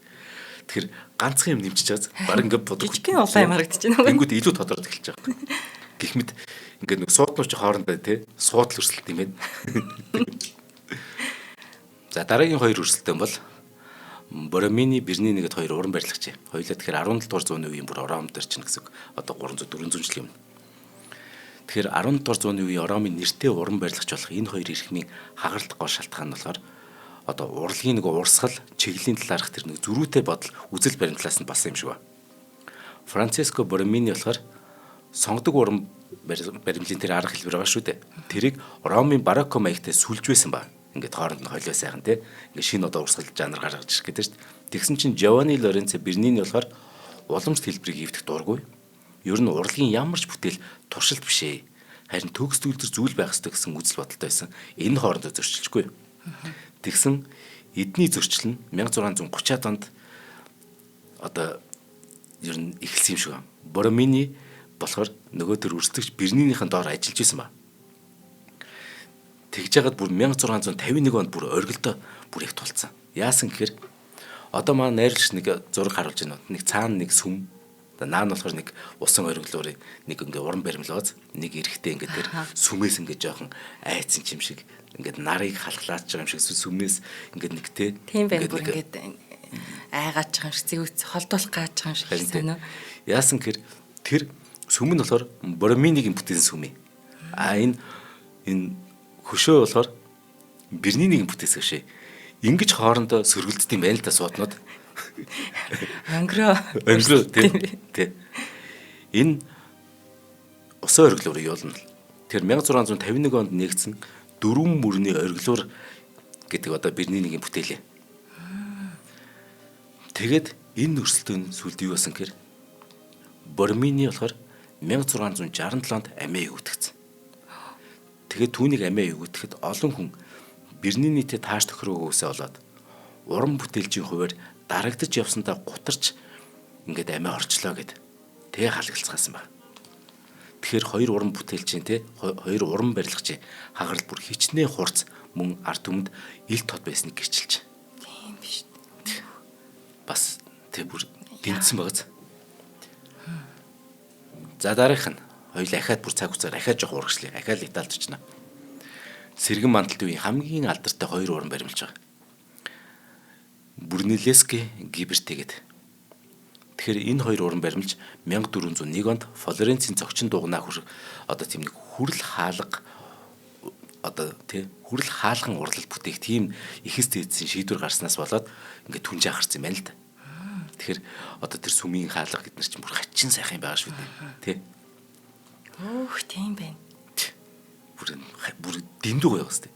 S2: Тэгэхээр ганцхан юм нэмчихэж чад баг ингээд бодох.
S1: Жижигхэн улаан юм харагдаж байна.
S2: Тэнгүүд илүү тодорхой эхэлж байгаа. Гэх мэт ингээд нэг сууднууч хоорондоо тий суудл өрсөлт юм байна. За дараагийн хоёр өрсөлдөөн бол Боромини, Бернини гэдэг хоёр уран барилгач. Хоёулаа тэгэхээр 17 дугаар зууны үеийн бүр Ором дээр чинь гэсэн одоо 300 400 жилийн өмнө. Тэгэхээр 17 дугаар зууны үеийн Оромын нэртэй уран барилгач болох энэ хоёр эрхмийн хагаралт гол шалтгаан нь болохоор одоо урлагийн нэг урсгал, чиглэлийн талаарх тэр нэг зөрүүтэй бодол үзэл баримтлаас нь болсон юм шиг ба. Франциско Боромини болохоор сонгодог уран баримтлын тэр арга хэлбэр байгаа шүү дээ. Тэрийг Ромын барокко маягтай сүлж байсан ба. Ингээд хооронд нь холио сайхан тий. Ингээд шинэ одоо урсгал жанр гаргаж ирэх гэдэг шүү дээ. Тэгсэн чинь Giovanni Lorenzo Bernini болохоор уламжлалт хэлбэрийг эвдэх дурггүй. Ер нь урлагийн ямар ч бүтээл туршилт биш ээ. Харин төгс төлтөр зүйл байх ёстой гэсэн үзэл бодолтой байсан. Энэ хоорондоо зөрчилжгүй. Тэгсэн эдний зөрчил нь 1630-аад онд одоо ер нь эхэлсэн юм шиг байна. Боромини болохоор нөгөө төр өрсөлдөгч Бернинийхэн доор ажиллаж байсан ба. Тэгж яагаад бүр 1651 онд бүр оргилдоо бүр их тулцсан. Яасан гэхээр одоо маань найруулагч нэг зураг харуулж байна. Нэг цаана нэг сүм. Наа нь болохоор нэг усан оргилоор нэг ингээ уран баримлууз, нэг эрэхтэй ингээ тэр сүмээс ингээ жоохон айцсан юм шиг ингээ нарыг халахлаач байгаа юм шиг сүмээс ингээ нэгтэй.
S1: Тийм байх бүр ингээд айгааж байгаа юм шиг зэвүүц холдуулах гэж байгаа юм шиг байна.
S2: Яасан гэхээр тэр сүм нь болохоор Бороминигийн бүтээсэн сүм юм. Энэ хөшөө болохоор Бернинигийн бүтээсэн шээ. Ингиж хоорондоо сөргөлддөг юм байна л да сууднууд. Өнгөрөө тий. Энэ усан оргилоор явуулна. Тэр 1651 онд нэгдсэн дөрвөн мөрний оргилоор гэдэг одоо Бернинигийн бүтээлээ. Тэгээд энэ өрсөлдөөн сүлд юу болсон гэхээр Боромини болохоор 1667 онд амиа өгдөгцсөн. Тэгээд түүнийг амиа өгөхдöd олон хүн Бернинитэй тааш тохироогоосаа болоод уран бүтээлчийн хувьд дарагдж явсандаа гутарч ингээд амиа орчлоо гэд тэг халагцгаасан ба. Тэгэхээр хоёр уран бүтээлчийн хоёр уран барилгачийн хагарал бүр хичнээн хурц мөн ард түмэнд ил тод байсныг гэрчилж.
S1: Тийм биш.
S2: Бас тэг бүр дэмжсэн багаз. За дараах нь хоёул ахаад бүр цаг хугацаар ахаад жоох урагшлаа. Ахаад Италид очно. Сэргэн мандалт үеийн хамгийн алдартай хоёр уран баримлж байгаа. Брунеллески, Гиберти гэдэг. Тэгэхээр энэ хоёр уран баримлж 1401 онд Флоренцийн зогчин дугнаа одоо тийм нэг хүрэл хаалга одоо тий хүрэл хаалган урлал бүтээх тийм ихэс дээдсийн шийдвэр гарснаас болоод ингээд түнжээ гарсан юм байна л да. Тэгэхээр одоо тэр сүмийн хаалга гэднэр чинь бүр хачин сайхан байгаа шүү дээ. Тий.
S1: Өөх тийм байна.
S2: Бүр дэндүү гоё басна.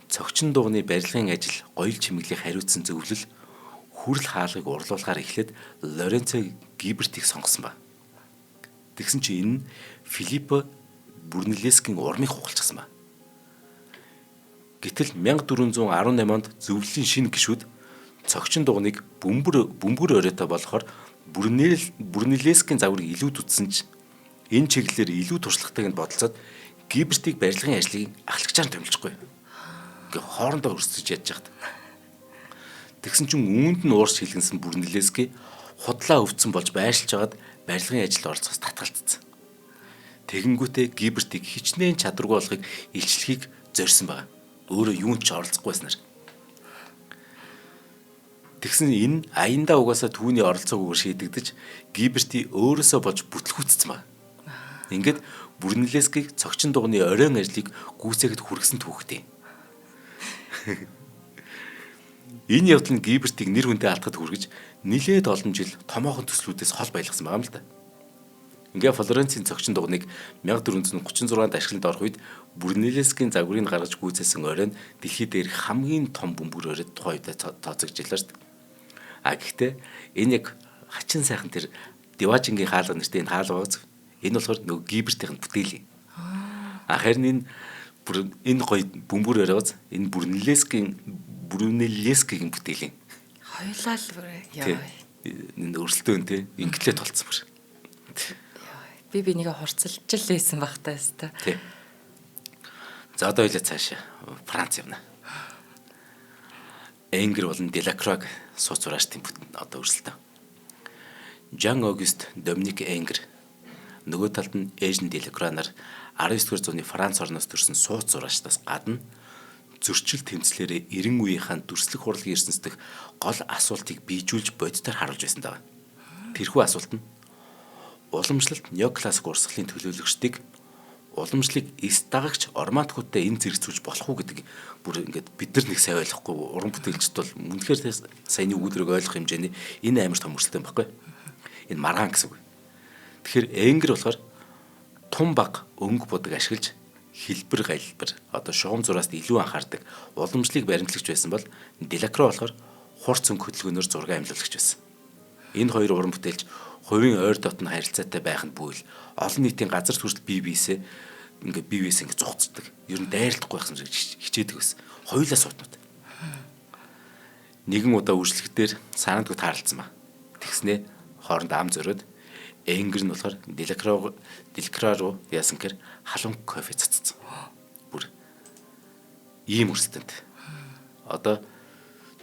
S2: Цогчин дугны барилгын ажил гоёл чимэглийг хариуцсан зөвлөл хүрэл хаалгыг урлуулахаар эхлээд Лоренцо Гибертиг сонгосон ба. Тэгсэн чинь энэ нь Филиппо Брунеллескийн урмыг хугалчихсан ба. Гэтэл 1418 онд зөвлөлийн шинэ гишүүд цогчин дугныг бөмбөр оройтой болохоор Брунеллескийн загварыг илүү үтсэн ч энэ чиглэлээр илүү туршлагатайг нь бодолцоод Гибертиг барилгын ажлыг ахлагчаар томилчихгүй. Ингээ хоорондоо өрсөж ядж хаад. Тэгсэн чинь үүнд нь уурс шилгэнсэн Брунеллески худлаа өвдсөн болж байшилж байгаад барилгын ажилд оролцохоос татгалцсан. Тэгэнгүүтээ Гибертиг хичнээн чадваргүй болохыг илчлэхийг зорьсон байна. Өөрөө юунд ч оролцохгүй байснаар. Тэгсэн энэ аяндаа угаасаа түүний оролцоогүйгээр шийдэгдэж Гиберти өөрөөсөө болж бүтлгүүцсэн байна. Ингээд Брунеллескийг цогчин дугны оройн ажлыг гүйцээхэд хүргэсэн түүхтэй. Энэ явдал нь Гибертиг нэр хүндээ алдахад хүргэж нилээд олон жил томоохон төслүүдээс хол байлгасан байгаа юм л да. Ингээ Флоренцийн цогчин дугныг 1436-нд ашигланд орох үед Брунеллескийн загварыг гаргаж гүйцээсэн оройн дэлхийд дээрх хамгийн том бөмбөр оройд тухайн үед тооцогдчихлаа шүү дээ. Гэхдээ энэ яг хачин сайхан тэр Диважингийн хаалга нэртэй энэ хаалга байгаа. Энэ болохоор нөгөө Гибертийн бүтээл юм. Харин энэ гоё бөмбөр оройгоос энэ Брунеллескийн бүтээл юм. Хоёлаа л яа. Энэ өрсөлдөөн те инглээ толцсон бүр.
S1: Би нэгэ хурцлж л лээсэн багтаа өстой.
S2: Тий. За одоо хоёлаа цаашаа Франц явна. Энгэр болон Делакрог сууц зураачдын одоо өрсөлдөөн. Жан Огюст Доминик Энгэр нөгөө талд нь Эжен Делакрог нар 19-р зууны Франц орноос төрсэн сууц зураачдаас гадна зөрчил тэмцлэрээ 90 үеийнхэн дүрслэх хурлын ертөнцийн гол асуултыг биежүүлж бодитоор харуулж байсан даа. Тэрхүү асуулт нь уламжлалт неоклассик урсгалын төлөөлөгчдийг уламжлалыг эс дагагч ормантикуудтай энэ зэрэгцүүлж болох уу гэдэг бүр ингээд бид нар нэг сайн ойлгохгүй уран бүтээлчд бол үнэхээр саяны үгүүдрийг ойлгох хэмжээний энэ амар том өрсөлдөөн байхгүй. Энэ маргаан гэсэн үг. Тэгэхээр Энгэр болохоор тун баг өнгө будаг ашиглаж хэлбэр галбар одоо шугам зураас илүү анхаардаг уламжлалыг баримтлагч байсан бол Делакро болохоор хурц өнгө хөдөлгөөнөөр зураг амьлуулагч байсан. Энэ хоёр уран бүтээлч хувийн ойр дотны харилцаатай байх нь бүйл олон нийтийн газар хүртэл бие биесээ ингээ зугцдаг. Ер нь дайралтахгүй байх юм шиг хичээдэг байсан. Хоёулаа суутнууд. Нэгэн удаа үржлэхдээр санаандгүй таарлцсан ба. Тэгснээ хоорондоо ам зөрөөд Энгэр нь болохоор Делакро руу яасан гэхээр халуун кофе цацсан. Бүр ийм өрсөлдөөнт. Одоо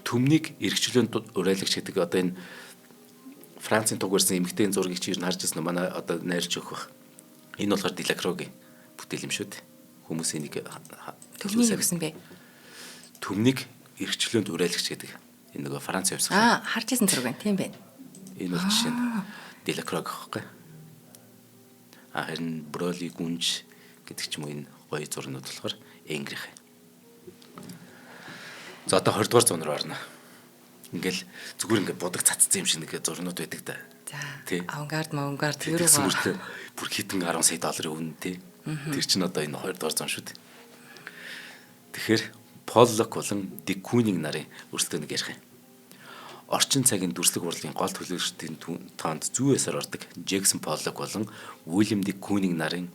S2: төмнийг эргчлөөнд урайлагч гэдэг одоо энэ Францын туг барьсан эмэгтэйн зургийг чи харж ирсэн манай одоо найрч өгөх бах. Энэ болохоор Делакрогийн бүтээл юм шүү дээ. Хүмүүс энийг
S1: Төвний юу гэсэн бэ?
S2: Төмнийг эргчлөөнд урайлагч гэдэг. Энэ нөгөө Франц явсан.
S1: Харж ирсэн зураг байна. Тийм байна.
S2: Энэ бол жишээ нь Делакрог гэхгүй. Харин Броли гүнж гэдэг ч юм уу энэ гоё зурнууд болохоор Энгрих. За одоо 20 дугаар зуун руу орно. Ингээл зүгээр ингээд будаг цацсан юм шиг нэг зурнууд байдаг да.
S1: За. Авангард юу
S2: гэсэн мөртөө бүр хитэн 10 сая долларын үнэ тий. Тэр чинь одоо энэ 20 дугаар зуун шүү дээ. Тэгэхээр Поллок болон Дик Кунинг нарын өрсөлдөөнийг ярих юм. Орчин цагийн дүрслэг урлагийн гол төлөөлөгчдийн тоонд зүү ясаар ордог Джексон Поллок болон Уильям Дик Кунинг нарын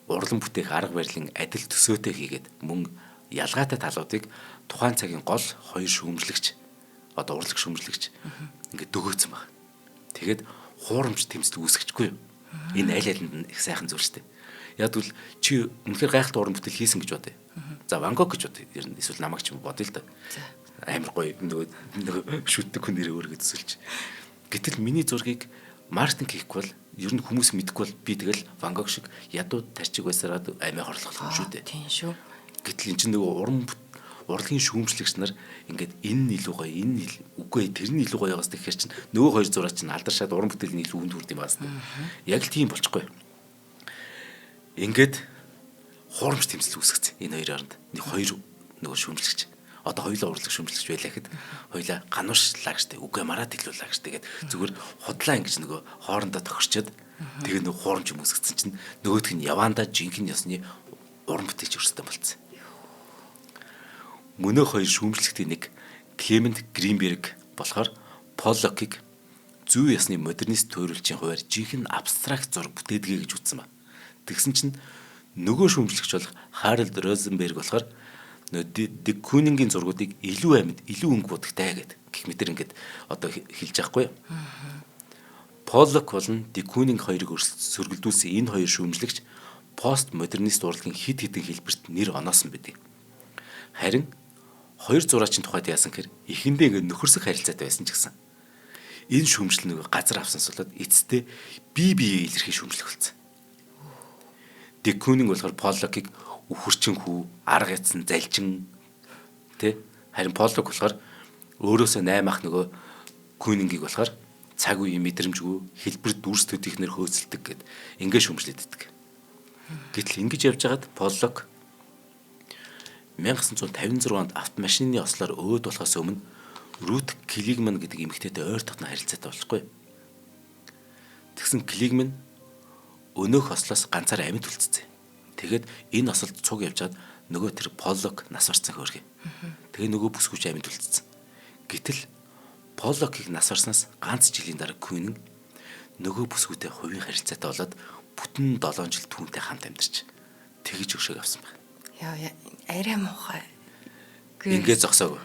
S2: урлан бүтээх арга барилын адил төсөөтэй хийгээд мөн ялгаатай талуудыг тухайн цагийн гол хоёр шүүмжлэгч одоо урлаг шүүмжлэгч ингээд дөгөөцсөн баг. Тэгээд хуурамч тэмцэл үүсгэхгүй юу? Энэ аль алинд их сайхан зүйл шүү дээ. Яг бол чи үнэхээр гайхалтай уран бүтээл хийсэн гэж бодъё. За Ван Гог гэж бодъё. Ер нь эсвэл намайг ч юм бодъё л да. Амар гоё нөгөө шүтдэг хүн нэрээ өөргөө төсөлж. Гэтэл миний зургийг маркетинг хийхгүй бол ер нь хүмүүс мэдэхгүй бол би тэгэл Ван Гог шиг ядуу тарчиг байсараад амиа хорлох юм шүү дээ.
S1: Тийм шүү.
S2: Гэтэл эн чинь нөгөө урлагийн шүүмжлэгч нар ингээд энэ нь илүү гоё, энэ нь үгүй тэр нь илүү гоё байгаас тэгэхээр чинь нөгөө хоёр зураг чинь алдаршаад уран бүтээлийн илүү үнд хүрдэм байгаас. Яг л тийм болчихгүй. Ингээд хуурамч тэмцэл үүсгэсэн энэ хоёр оронд. Нэг хоёр нөгөө шүүмжлэгч. Одоо хоёулаа урлаг шүүмжлэгч байлаа гэхэд хоёулаа ганууршлаа гэжтэй. Үгүй мараад иглүүлээ гэжтэй. Тэгээд зүгээр худлаа ингэж нөгөө хоорондоо тохирчод тэгээд нөгөө хуурамч юм үүсгэсэн чинь нөгөөх нь явандаа жинхэнэ ёсны уран бүтээлч өрсөлдөөн болцсон. Мөнөөх хоёр шүүмжлэгтийн нэг Клемент Гринберг болохоор Поллокийг зүү ясны модернист төрөлжийн хуваар жинхэнэ абстракт зураг бүтээдгээ гэж үзсэн ба. Тэгсэн чинь нөгөө шүүмжлэгч болох Харальд Розенберг болохоор Дик Кунингийн зургуудыг илүү амьд, илүү өнгө будагтай гэдэг гэх мэтэр ингээд одоо хэлж байхгүй юу? Поллок болон Дик Кунинг хоёрыг сөргөлдүүлсэн энэ хоёр шүүмжлэгч пост модернист урлагийн хид хідэн хэлбэрт нэр оноосон байдаг. Харин хоёр зураачийн тухайд яасан гэхээр эхэндээ ингээд нөхөрсөх харилцаатай байсан ч гэсэн энэ шүүмжлэл нөгөө газар авсан сулаад эцэстээ бие илэрхий шүүмжлэх болсон. Дик Кунинг болохоор Поллокийг үхэрчин хүү, арга ятсан залжин тэ харин Поллок болохоор өөрөөсөө 8 ах нөгөө Кунингийг болохоор цаг үеийн мэдрэмжгүй хэлбэр дүрс төдийхнэр хөөцөлдөг гэд ингээд шүүмжлэдэг. Гэтэл ингэж явж хагаад Поллок 1956 онд автомашины ослоор өөд болохоос өмнө Рут Клигман гэдэг эмэгтэйтэй ойр дотно харилцаатай болохгүй. Тэгсэн Клигман өнөөх ослоос ганцаараа амьд үлдсэн. Тэгээд энэ ослд цуг явжгаад нөгөө тэр Поллок нас барсан хөөргөө. Тэгээ нөгөө бүсгүйч амьд үлдсэн. Гэтэл Поллокийг нас барснаас ганц жилийн дараа Кунинг нөгөө бүсгүйтэй хувийн харилцаатай болоод бүтэн 7 жил түүнтэй хамт амьдарч тэгж өгшөөг авсан байна.
S1: Яа арай муухай.
S2: Ингээд зогсоог.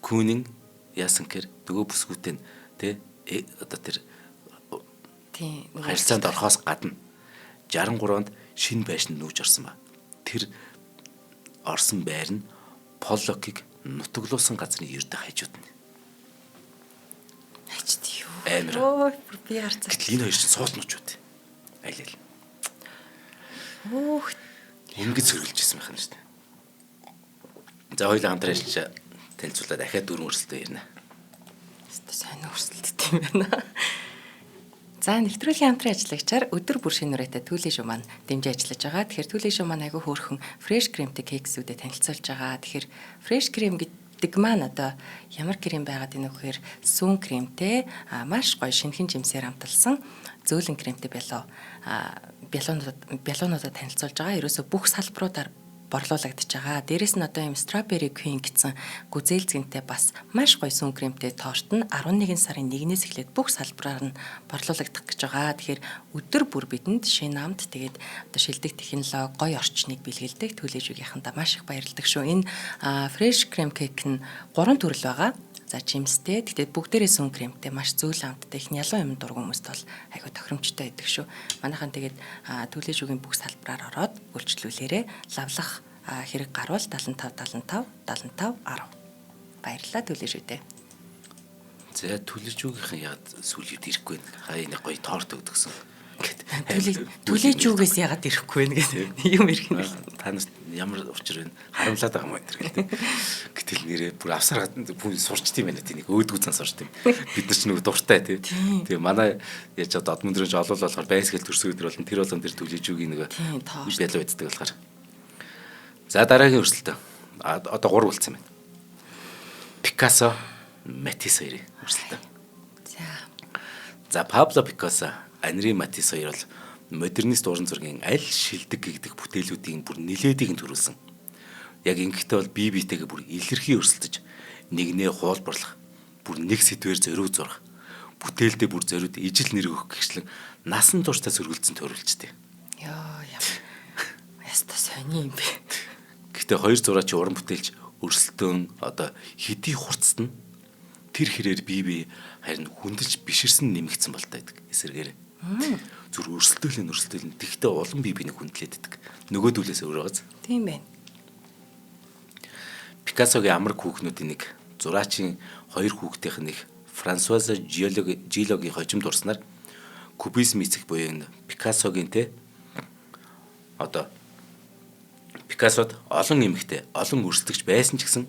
S2: Кунинг яасан гэхээр нөгөө бүсгүйтэй тэ одоо тэр харилцаанд орохоос гадна 63 онд шинэ байшин нүүж орсон ба. Тэр орсон байр нь Поллокийг нутаглуулсан газрын ердөө хажууд нь.
S1: Хажууд юу?
S2: Амар.
S1: Ой, би харцаа.
S2: Гэтэл энэ хоёр чинь суулнуучуд. Айл.
S1: Өөх.
S2: Ингэж сөргөлжсэн байх юм шүү дээ. За хоёулаа хамтран ажиллаж танилцуулаад дахиад дөрвөн өрсөлдөө ярина.
S1: Өстө сайн өрсөлддөг юм байна. За нэвтрүүлгийн хамтран ажиллагчаар өдөр бүр шинэ үрээтэй Түүлийн шүү маань дэмжиж ажиллаж байгаа. Тэгэхээр Түүлийн шүү маань айгүй хөөрхөн фреш кремтэй кексүүдэд танилцуулж байгаа. Тэгэхээр фреш крем гэдэг маань одоо ямар крем байгаад байна вэ гэхээр сүүн кремтэй маш гоё шинэхэн жимсээр хамталсан зөөлөн кремтэй бялуунуудад танилцуулж байгаа. Ерөөсө бүх салбаруудаар борлуулагдж байгаа. Дээрэс нь одоо юм Strawberry Queen гэсэн гүзээлзгэнтэй бас маш гоё сүүн кремтэй торт нь 11 сарын 1-ээс эхлээд бүх салбараар нь борлуулагдах гэж байгаа. Тэгэхээр өдөр бүр бидэнд шинэ намд тэгээд одоо шилдэг технологи, гоё орчныг бэлгэлдэг Төлөөжүүгийнхандаа маш их баярлалдаг шүү. Энэ fresh cream cake нь 3 төрөл байгаа. За жимстэй. Тэгтээ бүгдээрээ сүүн кремтэй маш зөөлөн амттай их нялуун юм дургуун хүмүүст бол айгүй тохиромжтой байдаг шүү. Манайхан тэгээд Төлөөжүүгийн бүх салбараар ороод үйлчлүүлээрээ лавлах хэрэг гарвал 75 75 75 10. Баярлалаа төлөө шүү дээ.
S2: За төлөжүүгийнхэн яагаад сүлжүүд ирэхгүй вэ? Хаяа нэг гоё торт өгдөгсөн.
S1: Түлээжүүгээс яагаад ирэхгүй вэ гэдэг юм ирэх юм.
S2: Та нарт ямар учир вэ? Харамлаад байгаа юм энэ гэдэг. Гэтэл нэрээ бүр авсаргаад бүр сурчт юм байна тийм нэг өөдгүү цан сурчт юм. Бид нар ч нэг дуртай тий. Тэгээ манай яаж одоо Одмондрож олол болохоор байсгал төрсөөр төр болон тэр болгон тэр түлээжүүгийн нэг бялуу байддаг болохоор. За дараагийн өрсөлдөөн. Одоо 3 болцсон байна. Пикассо, Матисс хоёрын өрсөлдөөн. За Пабло Пикассо, Анри Матисс хоёр бол модернист уран зургийн аль шилдэг гэгдэх бүтээлүүдийн бүр нилээдийг нь төрүүлсэн. Яг ингэхдээ бол бие биетэйгээ бүр илэрхий өрсөлдөж, нэгнээ хуулбарлах, бүр нэг сэдвээр зориуд зурах, бүтээлдээ бүр зориуд ижил нэр өгөх гихшлэн насан туршдаа сөргөлдсөн төрүүлжтэй.
S1: Яа. Яста сони юм бэ.
S2: Гэхдээ хоёр зураач уран бүтээлч өрсөлдөөн одоо хэдий хурцсан тэр хэрээр бие харин хүндэлж биширсэн нэмэгдсэн болтой байдаг. Эсэргээр зүр өрсөлдөөлөн тэгтээ улам бие биенийг хүндлээддэг. Нөгөөдүүлээс өөр байгааз.
S1: Тийм байна.
S2: Пикассогийн амраг хүүхнүүдийн нэг зураачийн хоёр хүүхдийнх нь их Франсуаза Жилогийн хожимд урснаар кубизм эцэг буюу Пикассогийн одоо Пикассод олон эмэгтэй, олон өрсөлдөгч байсан ч гэсэн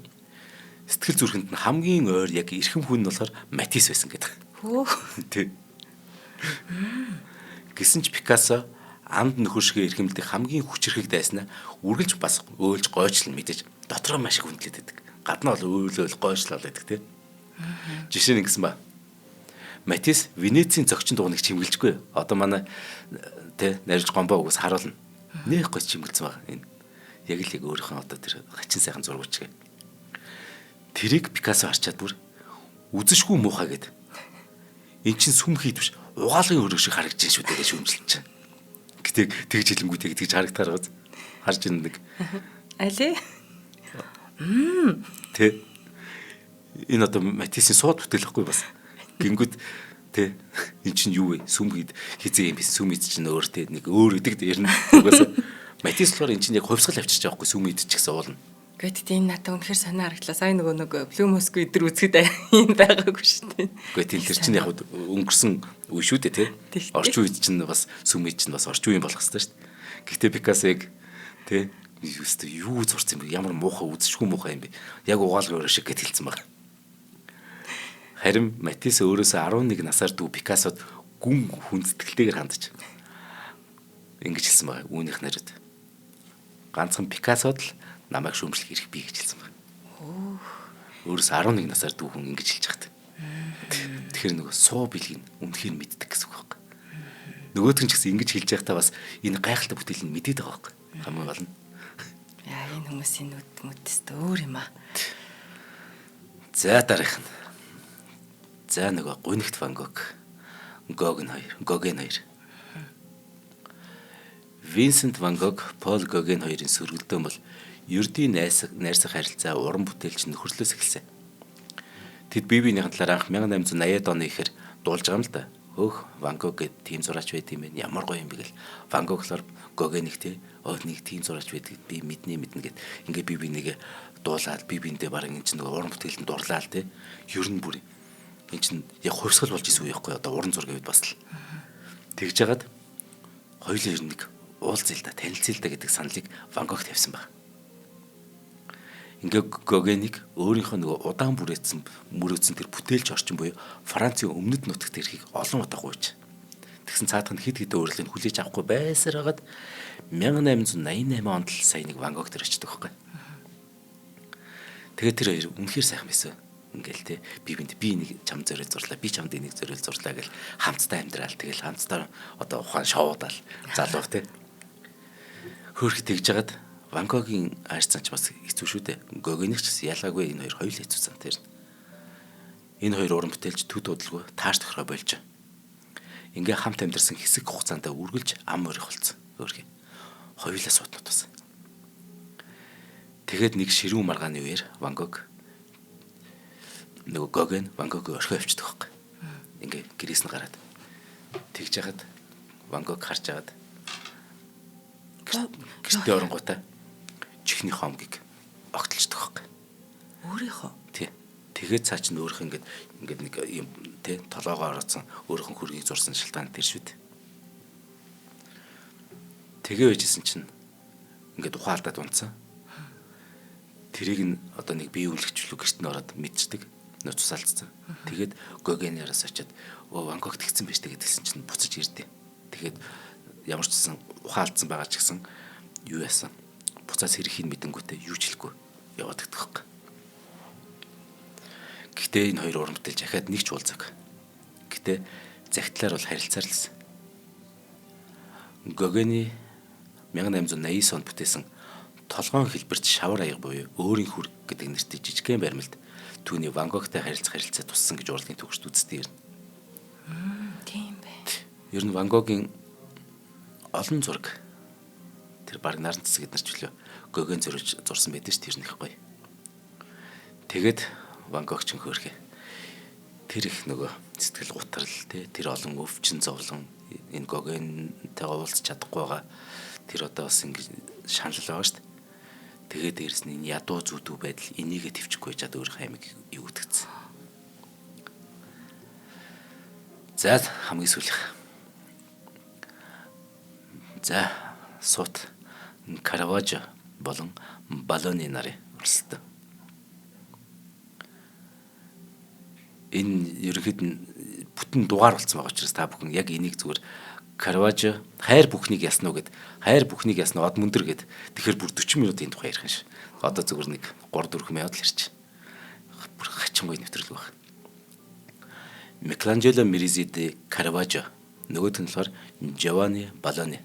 S2: сэтгэл зүрхэнд нь хамгийн ойр яг эрхэм хүн нь болохоор Матисс байсан гэдэг. Тий. Гэсэн ч Пикассо амд нөхөр шиг эрхэмлдэг хамгийн хүчрхэг дайснаа үргэлж бас өөлж гойчлон мэдээж дотроо маш их хүндлээд байдаг. Гаднаа бол өөлөөл гойчлол байдаг тий. Жишээ нь ингэсэн ба. Матисс Венецийн зөгчөнд дууныг чимгэлжгүй. Одоо манай тий нарийнж гомбоо угс харуулна. Нэх гой чимгэлсэн байгаа. Энэ яг л яг өөрийнхөө одоо тэр хачин сайхан зургуучгээ. Тэрийг Пикассо харчаад бүр үзэшгүй муухай гэд. Эн чин сүм хийд биш угаалгын өрөг шиг харагдаж шүү дээ гэж шүүмжилж чинь. Гэтэ тэгж хэлэнгүүтэй тэгж харагдахаар гоц. Харж ин нэг.
S1: Алээ.
S2: Тэ. Энэ одоо Матиссийн сууд бүтээлэхгүй бас. Гингүүд тэ эн чин юу вэ? Сүм хийд хизээ юм биш. Сүм хийд чинь өөр тэ нэг өөр идэг дээр нь угаасаа Матисс болохоор эн чинь яг хувьсгал авчирч байгаа хгүй сүм хийд ч гэсэн уулна.
S1: Гэхдээ энэ надад үнэхээр санаа харагдлаа. Сая нөгөө Blue Mosque идэр үзэхэд юм байгаагүй шүү дээ.
S2: Гэхдээ тэр чинь яг өнгөрсөн үе шүү дээ тий. Орчин үед чинь бас сүм хийж чинь бас орчин үеийн болох хэрэгтэй шүү дээ. Гэхдээ Пикассог тий юу зурсан юм бэ? Ямар муухай үзэшгүй муухай юм бэ? Яг угаалгын өрөө шиг гэт хэлсэн байна. Харин Матисс өөрөөсөө 11 насаар дүү Пикассод гүн хүндэтгэлтэйгээр хандж ингэж хэлсэн байна. Үүнийх нарид ганцхан Пикассод л намайг шүүмжлэх хэрэг бий гэж хэлсэн байна. Өөрөөсөө 11 насаар дүү хүн ингэж хэлж хахад. Тэгэхээр нөгөө суу бэлгийг үнэхээр мэддэг гэсэн үг байхгүй. Нөгөөдг нь ч гэсэн ингэж хэлж байхдаа бас энэ гайхалтай бүтээлийг мэдээд байгаа байхгүй. Хамгийн гол нь.
S1: Яа энэ хүмүүсийн нүдтэст өөр юм аа.
S2: За дараах нь. За нөгөө Гунигт Ван Гог, Гоген хоёр. Винсент Ван Гог, Пол Гоген хоёрын сөргөлдөөн бол ердийн найрсах харилцаа уран бүтээлч нөхөрлөөс эхэлсэн. Тэд бие биенийхэн талаар анх 1880-ад оны ихэр дуулж байгаа юм л да. Хөөх Ван Гог гэд тийм зураач байт юм бэ? Ямар гоё юм бэ гэл. Ван Гоглоор Гогенийг те нэг тийм зураач байдаг би мэднэ гэд ингээ бие биенийгээ дуулаад бие биендээ баран энэ чинь нөгөө уран бүтээлд дурлаа л те. Ер нь бүр энэ чинь яг хувьсгал болж исэн үе байхгүй одоо уран зургийн үед бас л. Тэгж жагаад хоёулаа ер нь нэг уулзъя л да танилцъя л да гэдэг саналыг Ван Гог тавьсан баг. Ингээ Гогенийг өөрийнхөө нөгөө удаан мөрөөдсөн тэр бүтээлч орчин буюу Францын өмнөд нутагт ирэхийг олон удаа гуйж. Тэгсэн цаадах нь хэд хэдэн өөрлөлтөнд хүлээж авахгүй байсаар хагаад 1888 онд л сая нэг Ван Гог тэр очдог байхгүй. Тэгээд тэр хоёр үнэхээр сайхан байсан. Ингээл те би нэг чам зориул зурлаа би чамд энийг зориул зурлаа гэл хамтдаа амьдрал тэгэл хамтдаа одоо ухаан шоудаал залуу те хөөх тэгж жагаад Ван Гогийн арьцсан ч бас хэцүү шүү дээ. Гогенийг ч гэсэн ялгаагүй энэ хоёр хоёул хэцүү сан тэр. Энэ хоёр уран бүтээлч төд удалгүй тааш тохироо болж. Ингээ хамт амьдарсан хэсэг хугацаанд үргэлж ам өрөх болсон. Өөрхий. Хоёулаа сууднууд бас. Тэгэхэд нэг ширүүн маргааны үеэр Ван Гог нөгөө Гоген Ван Гог орхио авчдаг байхгүй. Ингээ гэрээс нь гараад тэгж яхад Ван Гог харж агаад гэртээ оронгуудаа чи чихний хомгийг огтлждаг байхгүй.
S1: Өөрийнхөө.
S2: Тий. Тэгээд цаа чинь өөрийнх ингээд нэг юм тий толоогоо ороцсон өөрийнх нь хөргийг зурсан шалтгаан тэр шүү дээ. Тэгээ байжсэн чинь ингээд ухаалдаад унтсан. Тэрийг нь одоо нэг бие үлгчлүү гэрт нь ороод мэдчихдэг. Нөө цусаалцсан. Тэгээд Гогенараас очиод Ван Гог тэгсэн байж тэгээд хэлсэн чинь буцаж ирдээ. Тэгээд ямар ч гэсэн ухаалдсан байгаа ч гэсэн юу яасан. Буцаас хэрхийг мэдэнгүүтээ юу ч хэлэхгүй яваад гэх юм. Гэхдээ энэ хоёр уран бүтээл захиад нэг ч уулзаг. Гэхдээ загтлаар бол харилцаар лсэн. Гогены 1889 онд бүтээсэн толгоон хэлбэрт шавар аяга буюу өөрийн хүр гэдэг нэртэй жижигхэн баримлд түүний Ван Гогтой харилцаа туссан гэж урлагийн төгсд үздэг юм.
S1: Тийм байна.
S2: Ер нь Ван Гогийн олон зураг тэр баг наран цэцэг эднэр ч үлээ Гоген зөрүүлж зурсан байдаг ш тэр нэг гоё. Тэгээд Ван Гог ч хөөрхөө тэр их нөгөө сэтгэл гутрал те тэр олон өвчин зовлон энэ Гогентэйгээ уулзч чадахгүй байгаа тэр одоо бас ингэ шанал байгаа ш. Тэгээд дээрэс нь энэ ядуу зүдүү байдал энийгээ төвчихгүй чад өөр хаймыг юу гэдгцэн. За хамгийн сүүлх. За сут Караважо болон Балони нарын уралсалтай. Энэ ерөнхийд нь бүтэн дугаар болсон байгаа учраас та бүхэн яг энийг зүгээр Караважо хайр бүхнийг ясна уу гэд хайр бүхнийг ясна од мөндөр гэд тэгэхээр бүр 40 минут энэ тухай ярих юм ш. Одоо зүгээр нэг 3-4 минут л ярьчих. Бүр хачингүй нэвтрүүлэг баг. Микеланжело Мерези де Караважо нөгөөт нь болохоор Жованни Балони.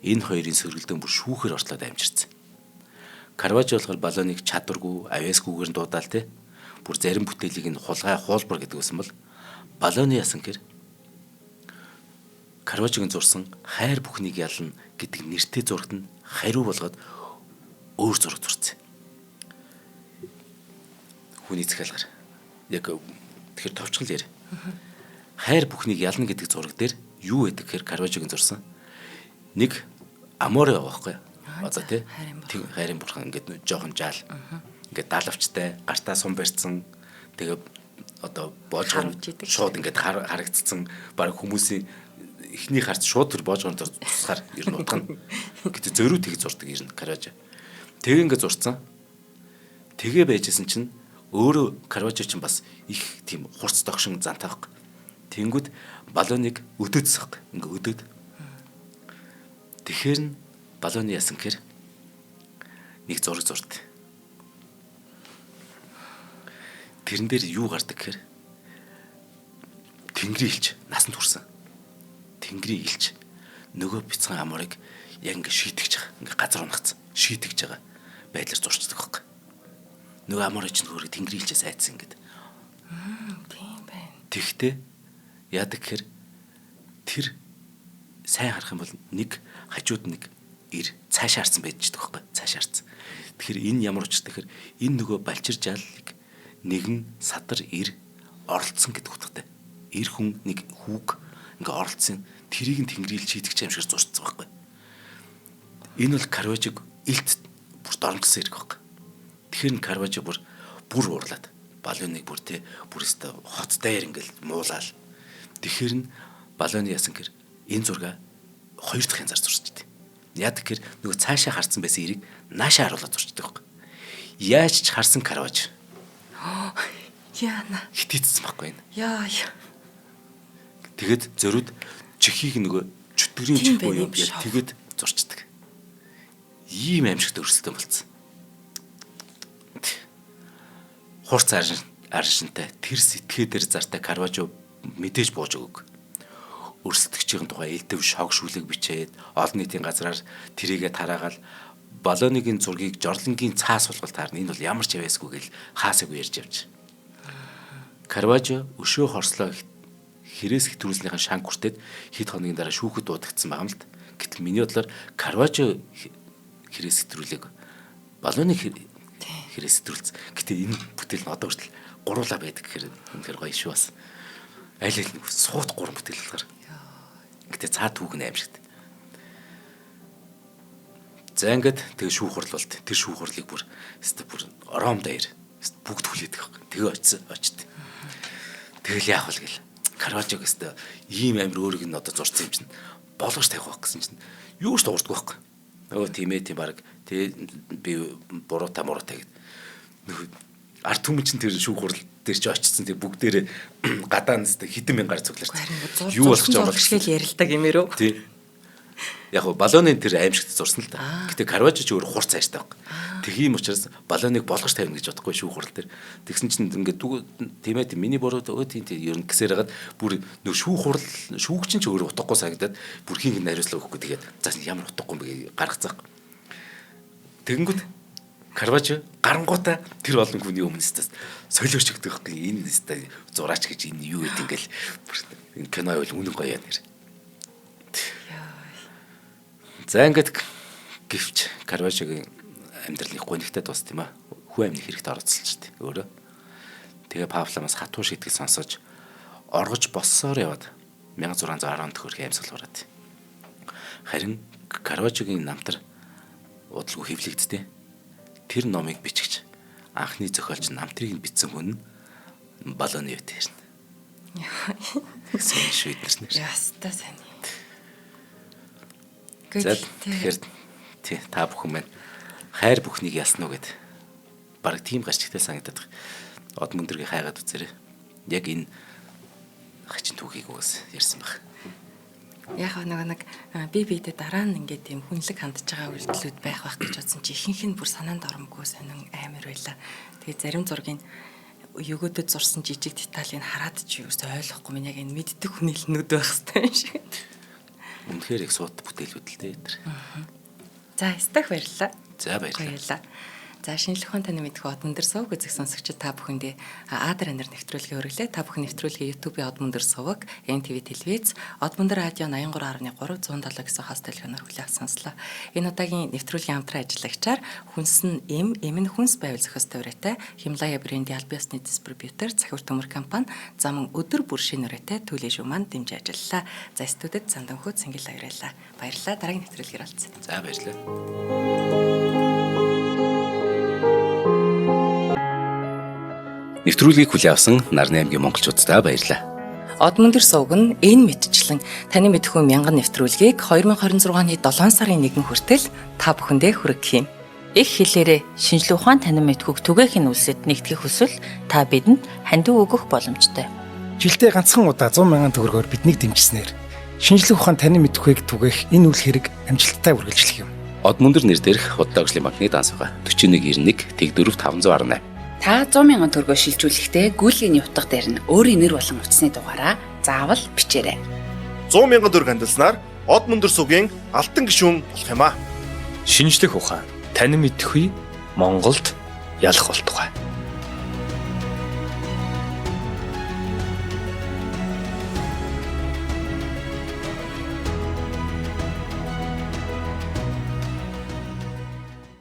S2: Энэ хоёрын сөргөлдөн бүр шүүхээр ортлоод амжирсан. Караважо болохоор Балониг чадваргүй, авьяасгүйгээр нь дуудаал те. Бүр зарим бүтээлийг нь хулбар гэдэг үсэн бол Балони ясан гэр Караважогийн зурсан хайр бүхнийг ялна гэдэг нэртэй зурагт нь хариу болгоод өөр зураг зурцсан. Хүний захиалгаар яг тэгэхээр товчгол яар. Хайр бүхнийг ялна гэдэг зураг дээр юу байдаг гэхээр Караважогийн зурсан нэг аморе байгаа байхгүй. Одоо тий хайрын бурхан ингээд жоохон жаал ингээд даалвчтай гартаа сум барьцсан тэгээ одоо боожгон шууд ингээд харагдцсан баг хүмүүсийн эхний харц шууд тэр боожгон дээр тусахаар ер нь утгана. Гэтэ зөрүү тийг зурдаг ер нь Караважо. Тэгээ ингээд зурцсан. Тэгээ байжсэн чинь өөрөө Караважо чинь бас их тийм хурц догшин зантай байхгүй. Тэнгүүд Балониг өдөөдсөх ингээ өдөөд. Тэгэхээр нь Балони ясан гэхээр нэг зураг зурд. Тэрэн дээр юу гардаг гэхээр Тэнгэрийн илч насанд хүрсэн. Тэнгэрийн илч нөгөө бяцхан амарыг яг ингээ шийтгэж байгаа. Ингээ газар унагцсан. Шийтгэж байгаа байдлаар зурчдаг байхгүй. Нөгөө амарыг ч нөгөө Тэнгэрийн илчээс айдсан ингээд.
S1: Тийм байна.
S2: Тэгтээ яадаг гэхээр тэр сайн харах юм бол нэг хажууд нэг ир цаашаа харсан байж байгаа байхгүй. Цаашаа харсан. Тэгэхээр энэ ямар учиртай гэхээр энэ нөгөө балчир жаалыг нэгэн садар ир оролцсон гэдэг утгатай. Ир хүн нэг хүүг ингээ оролцсон. Тэрийг нь Тэнгэрийн шийтгэж юм шиг зурцсан байхгүй. Энэ бол Караважог илт бүр доромжсон хэрэг байхгүй. Тэгэхээр нь Караважо бүр уурлаад Балониг бүр өстө хоттой ингээл муулаад. Тэгэхээр нь Балони ясан гэр энэ зурга хоёр дахь янзаар зурчихдээ. Яадаг гэхээр нөгөө цаашаа харсан байсан ирийг наашаа харуулаад зурчихдээ байхгүй. Яаж ч харсан Караважо.
S1: Яана.
S2: Хитээцсэн байхгүй энэ.
S1: Яа.
S2: Тэгэд зөрүүд чихийг нөгөө чөтгөрийн чих буюу яг тэгэд зурчдаг. Ийм аимшигт өрсөлдөөн болцсон. Хурц аршинтай тэр сэтгэхээ дээр зартай Караважо мэдээж бууж өгөг. Өрсөлдөгчийн тухай элдэв шог шүлэг бичээд олон нийтийн газраар тэрийгэ тараагаал Балонигийн зургийг жорлонгийн цаас болгол таарна. Энэ бол ямар ч яваасгүй гэл хаасаагүй ярьж явж. Караважо өшөө хорслоо хэрээс хэтрүүлснийхэн шанг хүртээд хэд хоногийн дараа шүүхэд дуудагдсан байгаа юм л та. Гэтэл миний бодлоор Караважо хэрээс хэтрүүлээг Балони хэрээс хэтрүүлсэн. Гэтэ энэ бүтээл нь одоо хүртэл гуруулаа байдаг гэхээр үнэхээр гоё шүү бас. Аль аль нэг суут гурван бүтээл болохоор. Гэтэ цаа түүх нь аимшигт. За ингээд тэгээ шүүх хурал болт. Тэр шүүх хурлыг бүр ором даяар бүгд хүлээдэг байхгүй. Тэгээ очит. Тэгэл яах вэ гэл. Карважог өстө ийм амир өөрийг нь одоо зурцсан юм чинь болгож тавих байх гэсэн чинь юу ч дуурдаггүй байхгүй. Нөгөө тийм баг би буруутай гэд. Нөгөө ард түмэн чинь тэр шүүх хурал дээр ч очсон тэр бүгдээрээ гадаанаас хэдэн мянгаар цугларч.
S1: Юу болох ч болчихгүй ярилдаг юмэрөө.
S2: Тий. Яг го баллоны тэр аимшигт зурсан л да. Гэтэ Карважо ч өөр хурц цааштай баг. Тийм учраас баллоныг болгож тавина гэж бодохгүй шүүх хурал дээр. Тэгсэн чинь ингээд тийм миний буруу тийм ер нь гэсээр хагаад бүр нөө шүүх хурал шүүгчин ч өөр утгагүй санагдаад бүр хинг нариуслаа өгөхгүй тэгээд заас ямар утгагүй юм бэ гаргацгаа. Тэгэнгүүт Карважо гарангуудаа тэр олон хүний өмнө солиорч өгдөг байхгүй. Энэ зураач гэж энэ юу гэдэг ингээл энэ кино бол үнэн гоё юм нэр. За ингээд гівч Карважогийн амьдралын гонигтай дуус тийм аа. Хүн амны хэрэгт оролцсон шүү дээ. Өөрөө. Тэгээ Павломоос хатуу шийтгэл сонсож оргож боссоор яваад 1610 төгрөгийн амьсгал бараад. Харин Карважогийн намтар удалгүй хэвлэгддэг. Тэр номыг бичгч анхны зохиолч намтрыг нь бичсэн хүн баллоны үт ирнэ. Сайн шийднэрсэн.
S1: Яста сайн.
S2: Тэгэхээр та бүхэн маань хайр бүхнийг ялсан уу гэд баг тийм гашигтай санагдаад од мөндргийн хайгаад үзээрэй. Яг энэ хачин түүхийг угаас ярьсан баг.
S1: Яг нэг биедээ дараа нь ингээд тийм хүнлэг хандж байгаа үйлдэлүүд байх гэж бодсон чи ихэнх нь бүр санаанд оромгүй сонин амар байла. Тэгээ зарим зургийг өгөөдөд зурсан жижиг деталийг хараад чи юу ойлгохгүй минь яг энэ мэддэг хүнэлнүүд байх хэрэгтэй юм шиг.
S2: Үнэхээр их суут бүтээлүүд л дээ энэ.
S1: За стах баярлалаа.
S2: За баярлалаа.
S1: За шинжлэх ухааны таны мэдхүү од мөндөр сувг үзэх сонсогчид та бүхэндээ Адар анир нэвтрүүлгээ өргөлээ. Та бүхэн нэвтрүүлгээ YouTube-ийн од мөндөр сувг, NTV телевиз, од мөндөр радио 83.3 107 гэсэн хас телефоноор хүлээх сонслоо. Энэ удаагийн нэвтрүүлгийн хамтран ажиллагчаар хүнс нь эм нь хүнс байвал зохистой ураатай Химлая брендийн аль биесны дистрибьютор Захир төмөр компани зам өдөр бүр шинэ ураатай Төлөө шүү маань дэмжиж ажиллалаа. За студид Занданхөө Цэнгэл баярлалаа. Баярлалаа. Дараагийн нэвтрүүлгээр олцсон.
S2: За баярлалаа. Нэвтрүүлгийг хүлээн авсан Нарны аймгийн монголчуудаа баярлалаа.
S1: Од мөндөр сувг нь энэ мэдчлэн таны мэдхүү мянган нэвтрүүлгийг 2026 оны 7 сарын 1 хүртэл та бүхэндээ хүргэх юм.
S3: Их хэлээрээ шинжлэх ухааны танин мэдхүүг түгээх нь үлсэд нэгтгэх хүсвэл та бидэнд хандив өгөх боломжтой.
S4: Жилдээ ганцхан удаа 100,000 төгрөгөөр биднийг дэмжснээр шинжлэх ухааны танин мэдхүйг түгээх энэ үйл хэрэг амжилттай үргэлжлэх юм.
S2: Од мөндөр нэр дээрх Худлаачлалын банкны дансгаа 4191 Тэг 4518.
S3: Та 100,000 төгрөгөөр шилжүүлэхдээ гүйлгээний утга дээр нь өөрийн нэр болон утасны дугаараа заавал бичээрэй.
S5: 100,000 төгрөг хандалснаар од мөндөр сувгийн алтан гишүүн болох юм а.
S6: Шинжлэх ухаан танин мэдхгүй Монголд ялах болтугай.